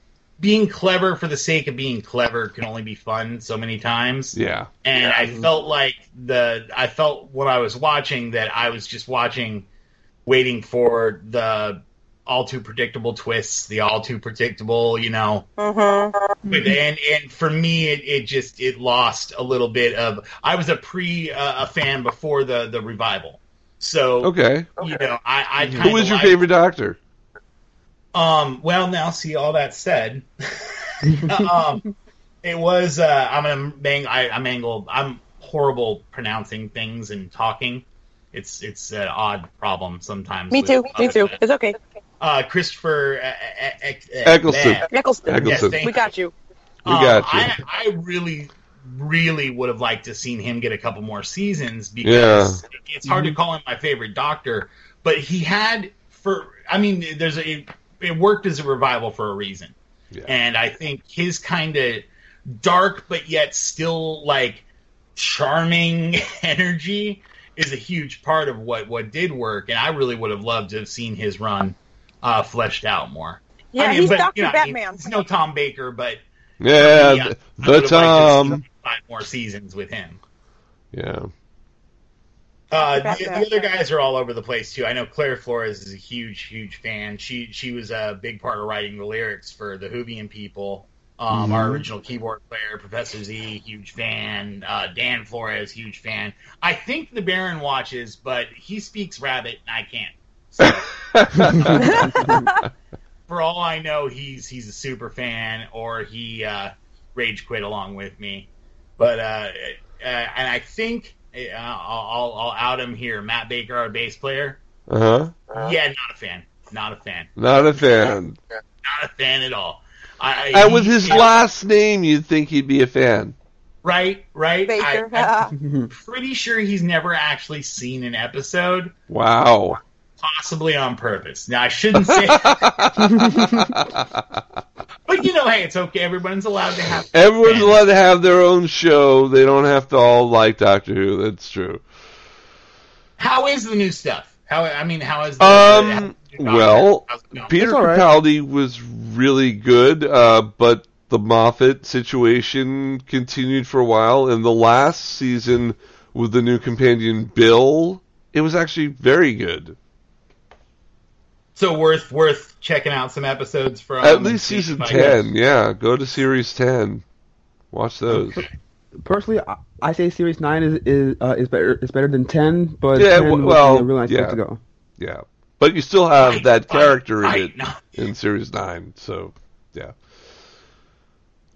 being clever for the sake of being clever can only be fun so many times. Yeah. And I felt when I was watching that I was just waiting for the all too predictable twists, the all too predictable, And for me, it lost a little bit of. I was a fan before the revival, so okay. I who was your favorite Doctor? Well, now see, all that said, it was. I'm horrible pronouncing things and talking. It's an odd problem sometimes. Me too. It's okay. Christopher Eccleston. Yes, we got you. I really, really would have liked to seen him get a couple more seasons because it's hard to call him my favorite Doctor, but he had it worked as a revival for a reason. Yeah. And I think his kind of dark but yet still like charming energy is a huge part of what did work, and I really would have loved to have seen his run fleshed out more. Yeah, he's Dr. Batman. It's no Tom Baker, but the Tom. 5 more seasons with him. Yeah. The other guys are all over the place too. I know Claire Flores is a huge fan. She was a big part of writing the lyrics for the WHOvian People. Our original keyboard player, Professor Z, huge fan. Dan Flores, huge fan. I think the Baron watches, but he speaks Rabbit and I can't. So, for all I know, he's a super fan, or he rage quit along with me. But and I think I'll out him here. Matt Baker, our bass player. Yeah, not a fan. Not a fan at all. And with his last name, you'd think he'd be a fan. Right. Baker. I'm pretty sure he's never actually seen an episode. Wow. Possibly on purpose. Now, I shouldn't say but, hey, it's okay. Everyone's allowed to have... allowed to have their own show. They don't have to all like Doctor Who. That's true. How is the new stuff? How is well, Peter Capaldi was really good, but the Moffat situation continued for a while, and the last season with the new companion Bill, it was actually very good. So worth checking out some episodes from at least season 10. Yeah, go to series 10. Watch those. Personally, I say series 9 is better than 10, but yeah, 10 would be a real nice place to go. Yeah, but you still have that character in it in series 9. So yeah.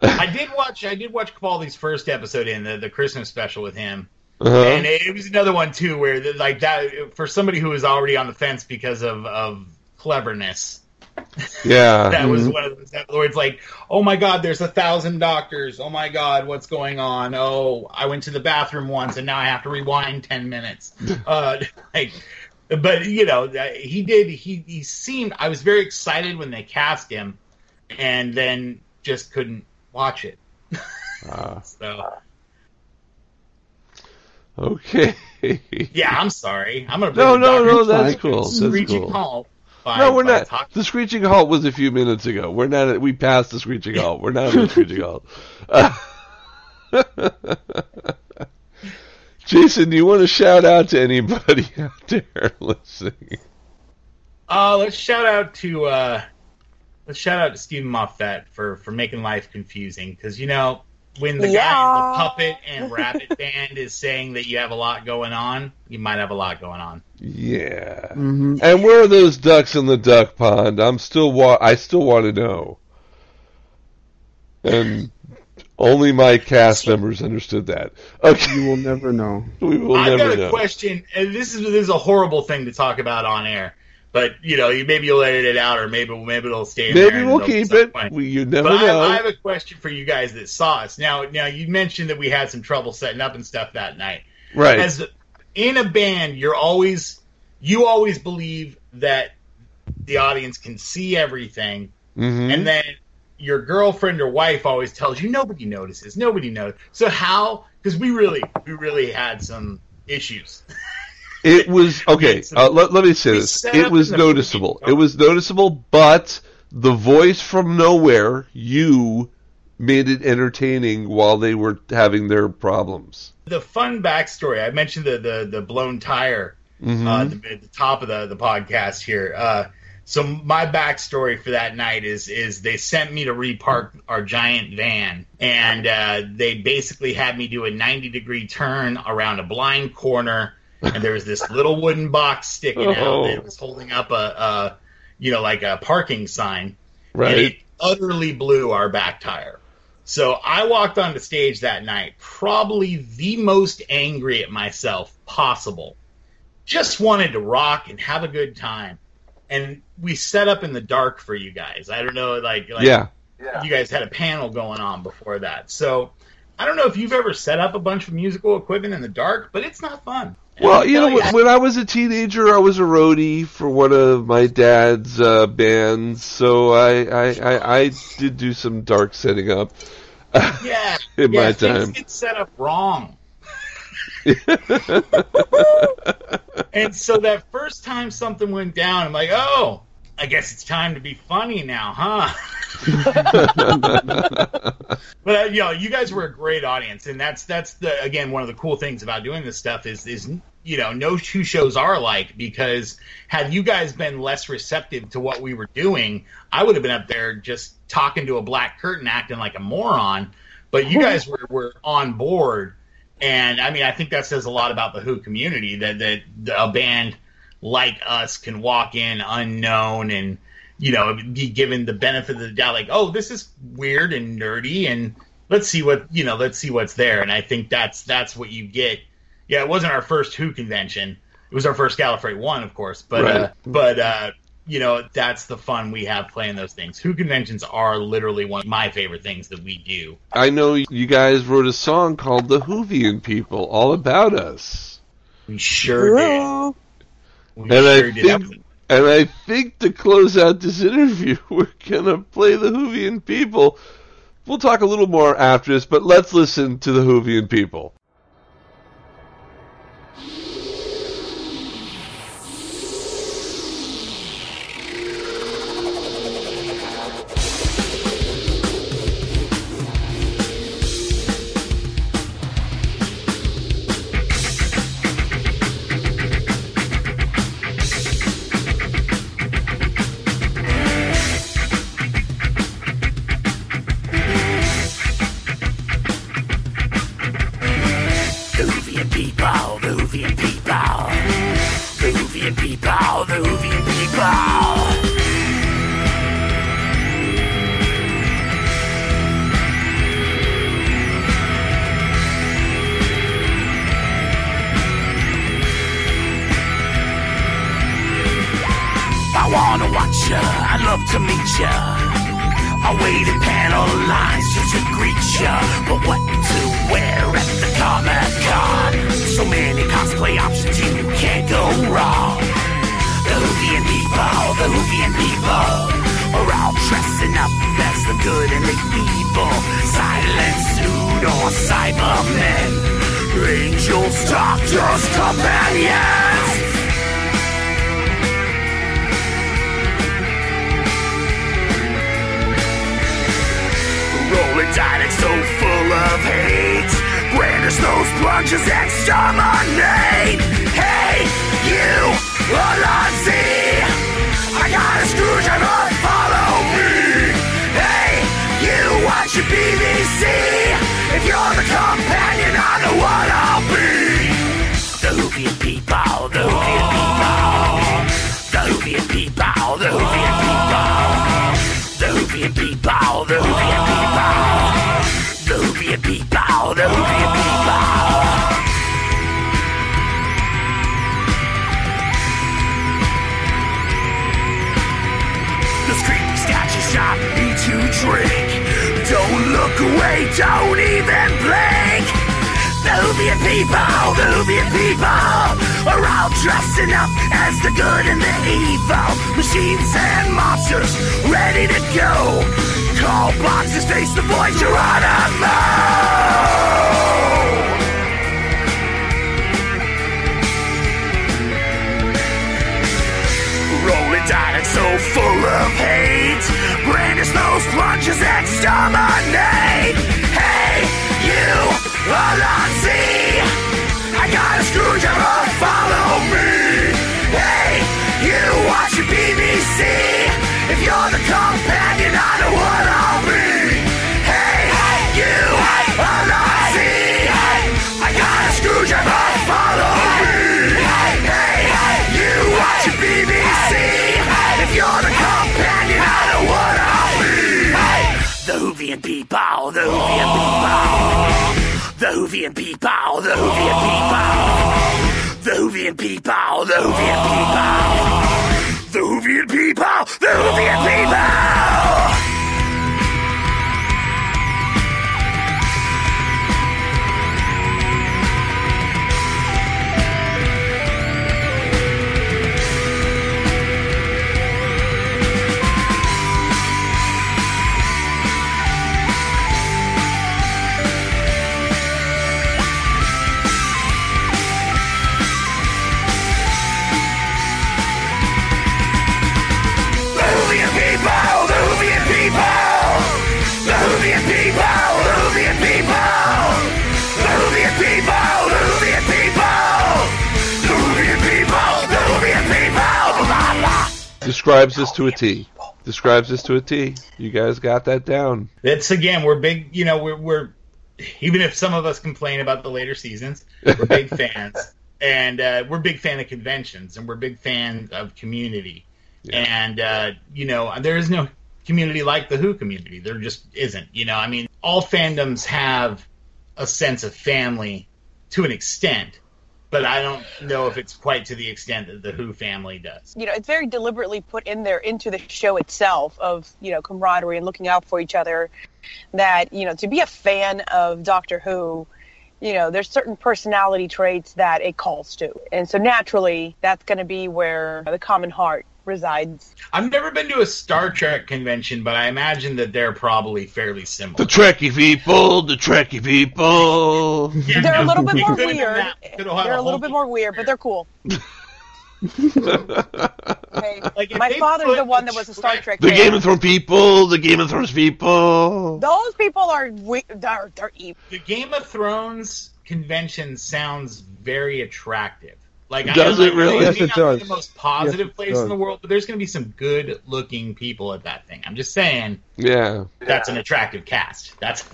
I did watch Capaldi's first episode in the Christmas special with him. And it was another one too where like that for somebody who was already on the fence because of cleverness. Yeah. That was one of those where it's like, oh my God, there's 1,000 doctors. Oh my God, what's going on? Oh, I went to the bathroom once and now I have to rewind 10 minutes. But you know, he seemed, I was very excited when they cast him and then just couldn't watch it. So. Okay. Yeah, I'm sorry. I'm gonna no, that's cool. Screeching halt. No, we're not. The screeching halt was a few minutes ago. We're not. We passed the screeching halt. We're not at the screeching halt. Jason, do you want to shout out to anybody out there listening? Let's shout out to Stephen Moffat for making life confusing, because you know when the guy in the puppet and rabbit band is saying that you have a lot going on, you might have a lot going on. Yeah. Mm-hmm. And where are those ducks in the duck pond? I still want to know. And only my cast members understood that. Okay. You will never know. I've got a question, and this is a horrible thing to talk about on air. But, you know, maybe you'll edit it out, or maybe it'll stay in there. Maybe we'll keep it. You never know. I have a question for you guys that saw us. Now, you mentioned that we had some trouble setting up and stuff that night. Right. In a band, you always believe that the audience can see everything, and then your girlfriend or wife always tells you nobody notices. So how? Because we really had some issues. It was okay. Let me say this. It was noticeable. It was noticeable, but the voice from nowhere, you made it entertaining while they were having their problems. The fun backstory. I mentioned the blown tire at the top of the podcast here. So my backstory for that night is they sent me to repark our giant van, and they basically had me do a 90-degree turn around a blind corner. And there was this little wooden box sticking out that was holding up like a parking sign. Right. And it utterly blew our back tire. So I walked onto stage that night, probably the most angry at myself possible. Just wanted to rock and have a good time. And we set up in the dark for you guys. I don't know, you guys had a panel going on before that. So I don't know if you've ever set up a bunch of musical equipment in the dark, but it's not fun. Well, you know, when I was a teenager, I was a roadie for one of my dad's bands, so I did do some dark setting up. In my time, things get set up wrong. And so that first time something went down, I'm like, oh, I guess it's time to be funny now, huh? But you guys were a great audience, and that's again one of the cool things about doing this stuff is no two shows are alike, because had you guys been less receptive to what we were doing, I would have been up there just talking to a black curtain, acting like a moron. But you guys were on board, and I mean I think that says a lot about the Who community that a band like us can walk in unknown and be given the benefit of the doubt, like, oh, this is weird and nerdy, and let's see what's there. And I think that's what you get. Yeah, it wasn't our first Who convention. It was our first Gallifrey One, of course, but that's the fun we have playing those things. Who conventions are literally one of my favorite things that we do. I know you guys wrote a song called The WHOvian People, all about us. We sure did. And I think to close out this interview, we're going to play the WHOvian People. We'll talk a little more after this, but let's listen to the WHOvian People. people, the WHOvian people. I wanna watch ya, I'd love to meet ya. I waited panel lines just to greet ya. But what to wear at the Comic-Con? So many cosplay options, you can't go wrong. The WHOvian people are all dressing up as the good and the evil. Silent suit or Cybermen, angels, doctors, companions. Rolling dialect so full of hate, brandish those plunges, exterminate. Hey, you, Alonzi, I got a screwdriver, follow me. Hey, you watch your BBC. If you're the companion, I know what I'll be. The WHOvian people, the WHOvian people. The WHOvian people, the WHOvian people. The WHOvian people, the WHOvian people. The WHOvian people, the WHOvian people. Those creepy statues shot me to drink. Don't look away, don't even blink. The WHOvian people are all dressing up as the good and the evil. Machines and monsters ready to go. Call boxes, face the void, Geronimo. Rolling dialect so full of hate, brandish those plunges, exterminate. Hey, you, Alonzi, I got a screwdriver, follow me. Hey, you watch your BBC. If you're the companion, I know what I'll be. Hey, you, Alonzi, I got a screwdriver, follow me. Hey, you watch your BBC. If you're the companion, I know what I'll be. The WHOvian people, the WHOvian people. The WHOvian people, the WHOvian people. The WHOvian people, the WHOvian people. The WHOvian people, the WHOvian people. Describes this to a T. Describes this to a T. You guys got that down. It's, again, we're big, you know, we're even if some of us complain about the later seasons, we're big fans. And we're big fan of conventions, and we're big fan of community. Yeah. And, you know, there is no community like the Who community. There just isn't. You know, I mean, all fandoms have a sense of family to an extent, but I don't know if it's quite to the extent that the Who family does. You know, it's very deliberately put in there into the show itself of, you know, camaraderie and looking out for each other, that, you know, to be a fan of Doctor Who, you know, there's certain personality traits that it calls to. And so naturally, that's going to be where the common heart resides. I've never been to a Star Trek convention, but I imagine that they're probably fairly similar. The Trekkie people, the Trekkie people. Yeah, they're a little bit more weird. They're a little bit more weird, but they're cool. Okay. Like my father's the one that was a Star Trek fan. The Game of Thrones people, the Game of Thrones people. Those people are evil. The Game of Thrones convention sounds very attractive. Like, does it really? Yes, it does. The most positive place in the world, but there's going to be some good-looking people at that thing. I'm just saying. Yeah. That's an attractive cast. That's.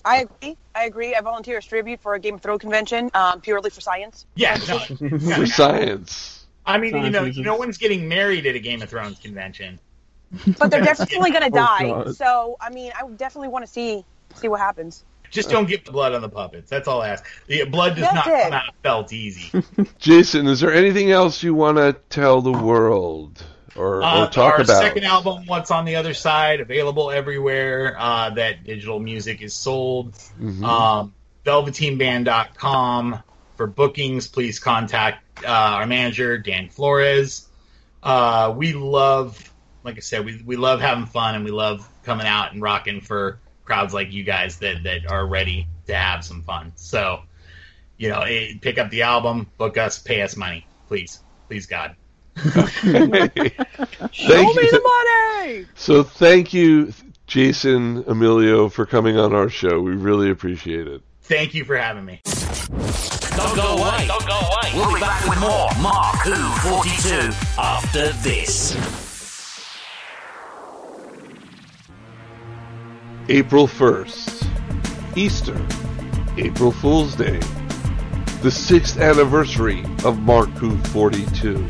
I agree. I volunteer as tribute for a Game of Thrones convention, purely for science. Yeah, for science. I mean, no one's getting married at a Game of Thrones convention. But they're definitely going to die. God. So, I mean, I definitely want to see what happens. Just don't get the blood on the puppets. That's all I ask. The blood does not come out of felt easy. Jason, is there anything else you want to tell the world or talk our about? Our second album, What's on the Other Side, available everywhere that digital music is sold. Mm-hmm. VelveteenBand.com. For bookings, please contact our manager, Dan Flores. We love, like I said, we love having fun, and we love coming out and rocking for crowds like you guys that are ready to have some fun. So, pick up the album, book us, pay us money. Please, God. Show me the money! So thank you, Jason Amelio, for coming on our show. We really appreciate it. Thank you for having me. Don't go away. We'll be back with more Mark Who 42 after this. April 1st, Easter, April Fool's Day, the 6th anniversary of Mark Who 42.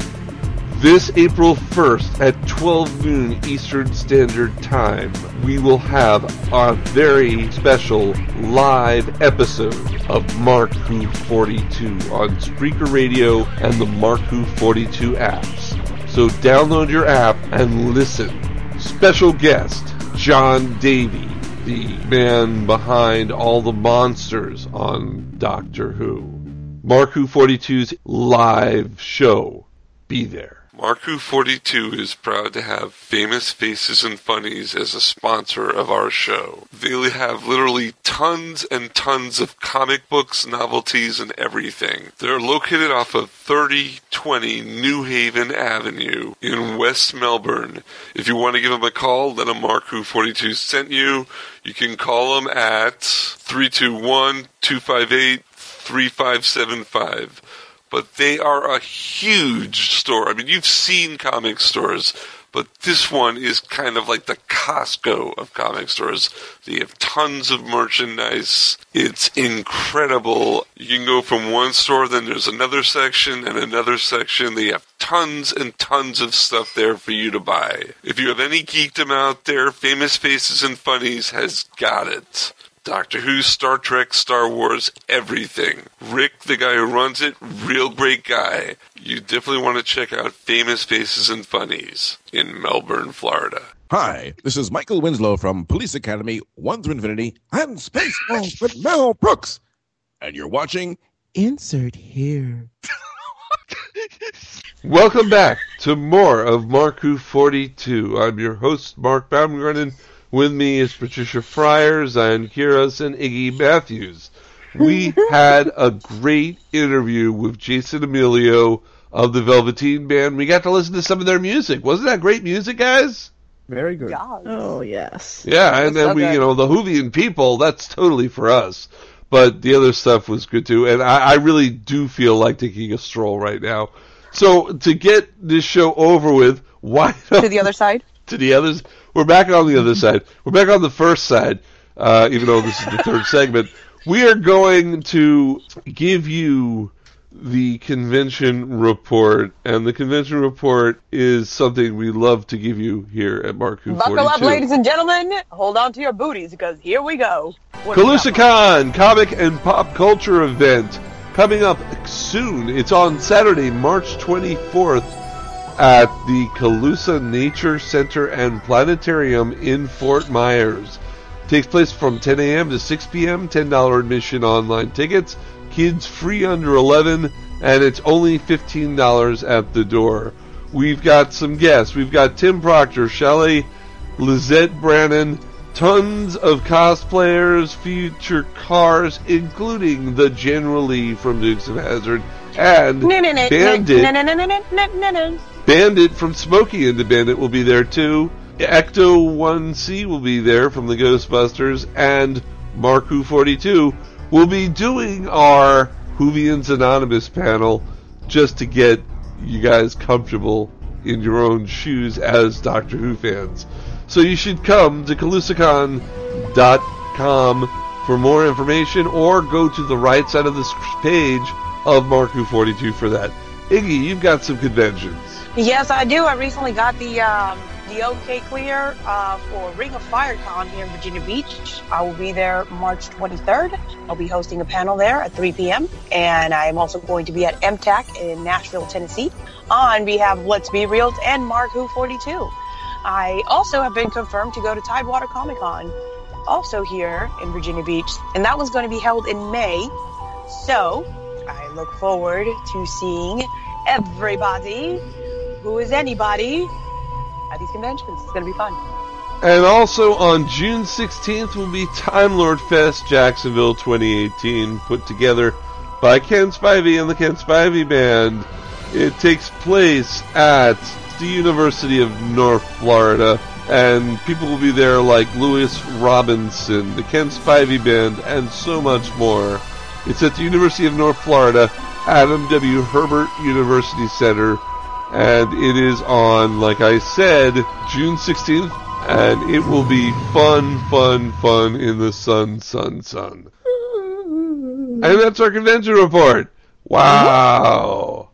This April 1st at 12 noon Eastern Standard Time, we will have a very special live episode of Mark Who 42 on Spreaker Radio and the Mark Who 42 apps. So download your app and listen. Special guest, John Davey, the man behind all the monsters on Doctor Who. Mark Who 42's live show. Be there. Mark Who 42 is proud to have Famous Faces and Funnies as a sponsor of our show. They have literally tons and tons of comic books, novelties, and everything. They're located off of 3020 New Haven Avenue in West Melbourne. If you want to give them a call, let them Mark Who 42 sent you. You can call them at 321-258-3575. But they are a huge store. I mean, you've seen comic stores, but this one is kind of like the Costco of comic stores. They have tons of merchandise. It's incredible. You can go from one store, then there's another section and another section. They have tons and tons of stuff there for you to buy. If you have any geekdom out there, Famous Faces and Funnies has got it. Doctor Who, Star Trek, Star Wars, everything. Rick, the guy who runs it, real great guy. You definitely want to check out Famous Faces and Funnies in Melbourne, Florida. Hi, this is Michael Winslow from Police Academy 1 through Infinity and Spaceballs with Mel Brooks. And you're watching Insert Here. Welcome back to more of Mark Who 42. I'm your host, Mark Baumgarten. With me is Patricia Fryer, Zion Kiros, and Iggy Matthews. We had a great interview with Jason Amelio of the Velveteen Band. We got to listen to some of their music. Wasn't that great music, guys? Very good. God. Oh, yes. Yeah, and then the WHOvian People, that's totally for us. But the other stuff was good, too. And I really do feel like taking a stroll right now. So, to get this show over with, why not... To the other side? To the others... We're back on the other side. We're back on the first side, even though this is the third segment. We are going to give you the convention report, and the convention report is something we love to give you here at Mark Who 42. Buckle up, ladies and gentlemen. Hold on to your booties, because here we go. CalusaCon, comic and pop culture event, coming up soon. It's on Saturday, March 24th. At the Calusa Nature Center and Planetarium in Fort Myers. Takes place from 10 a.m. to 6 p.m., $10 admission online tickets, kids free under 11, and it's only $15 at the door. We've got some guests. We've got Tim Proctor, Shelley, Lizette Brannon, tons of cosplayers, future cars, including the General Lee from Dukes of Hazzard, and Bandit from Smokey and the Bandit will be there too. Ecto-1C will be there from the Ghostbusters, and Mark Who 42 will be doing our Whovians Anonymous panel just to get you guys comfortable in your own shoes as Doctor Who fans. So you should come to CalusaCon.com for more information, or go to the right side of this page of Mark Who 42 for that. Iggy, you've got some conventions. Yes, I do. I recently got the OK clear for Ring of Fire Con here in Virginia Beach. I will be there March 23rd. I'll be hosting a panel there at 3 p.m. And I'm also going to be at MTAC in Nashville, Tennessee on behalf of Let's Be Real and Mark Who 42. I also have been confirmed to go to Tidewater Comic Con, also here in Virginia Beach. And that was going to be held in May. So I look forward to seeing everybody who is anybody at these conventions. It's going to be fun. And also on June 16th will be Time Lord Fest Jacksonville 2018, put together by Ken Spivey and the Ken Spivey Band. It takes place at the University of North Florida, and people will be there like Lewis Robinson, the Ken Spivey Band, and so much more. It's at the University of North Florida, Adam W. Herbert University Center, and it is on, like I said, June 16th, and it will be fun in the sun. And that's our convention report. Wow.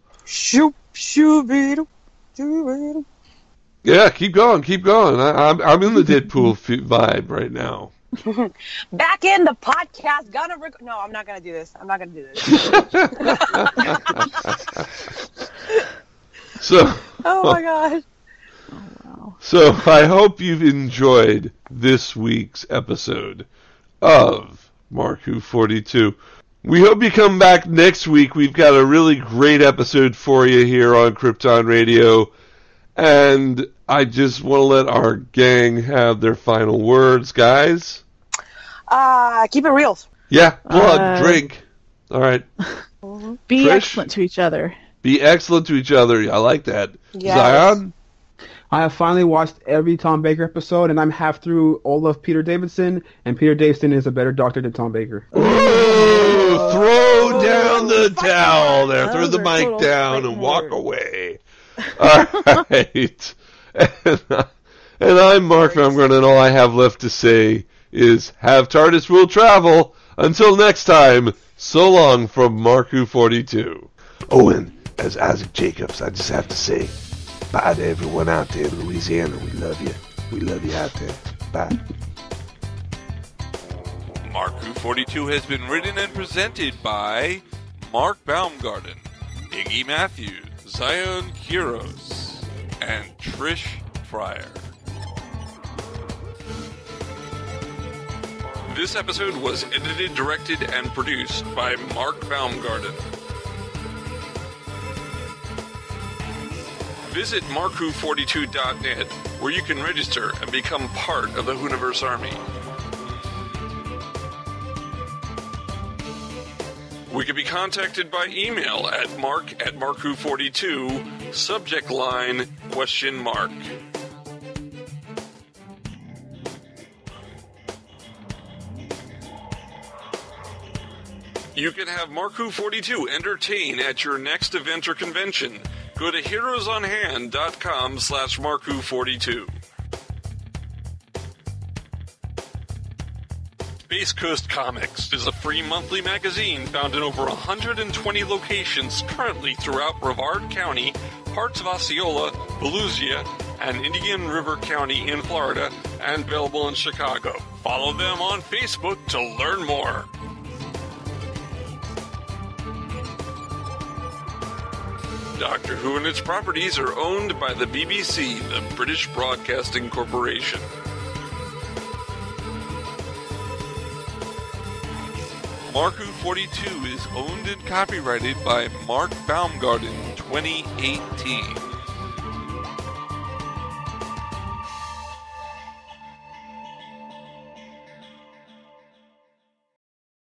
Yeah, keep going. I'm in the Deadpool vibe right now. Back in the podcast. No, I'm not gonna do this. So. Oh my god. Oh wow. So I hope you've enjoyed this week's episode of Mark Who 42. We hope you come back next week. We've got a really great episode for you here on Krypton Radio. And I just want to let our gang have their final words, guys. Keep it real. Yeah, blood, drink. All right. Be Trish? excellent to each other. Be excellent to each other. I like that. Yes. Zion? I have finally watched every Tom Baker episode, and I'm half through all of Peter Davidson, and Peter Davidson is a better doctor than Tom Baker. Ooh, throw down the towel there. Throw the mic down and walk away. All right. And I'm Mark Baumgarten, and all I have left to say is have TARDIS will travel. Until next time, so long from Mark Who 42. Owen, as Isaac Jacobs, I just have to say bye to everyone out there in Louisiana. We love you. We love you out there. Bye. Mark Who 42 has been written and presented by Mark Baumgarten, Iggy Matthews, Zion Kiros, and Trish Fryer. This episode was edited, directed, and produced by Mark Baumgarten. Visit markwho42.net, where you can register and become part of the Whoniverse Army. We can be contacted by email at mark@markwho42, subject line, ? You can have Mark Who 42 entertain at your next event or convention. Go to heroesonhand.com/markwho42. Space Coast Comics is a free monthly magazine found in over 120 locations currently throughout Brevard County, parts of Osceola, Volusia, and Indian River County in Florida, and available in Chicago. Follow them on Facebook to learn more. Doctor Who and its properties are owned by the BBC, the British Broadcasting Corporation. Mark Who 42 is owned and copyrighted by Mark Baumgarten 2018.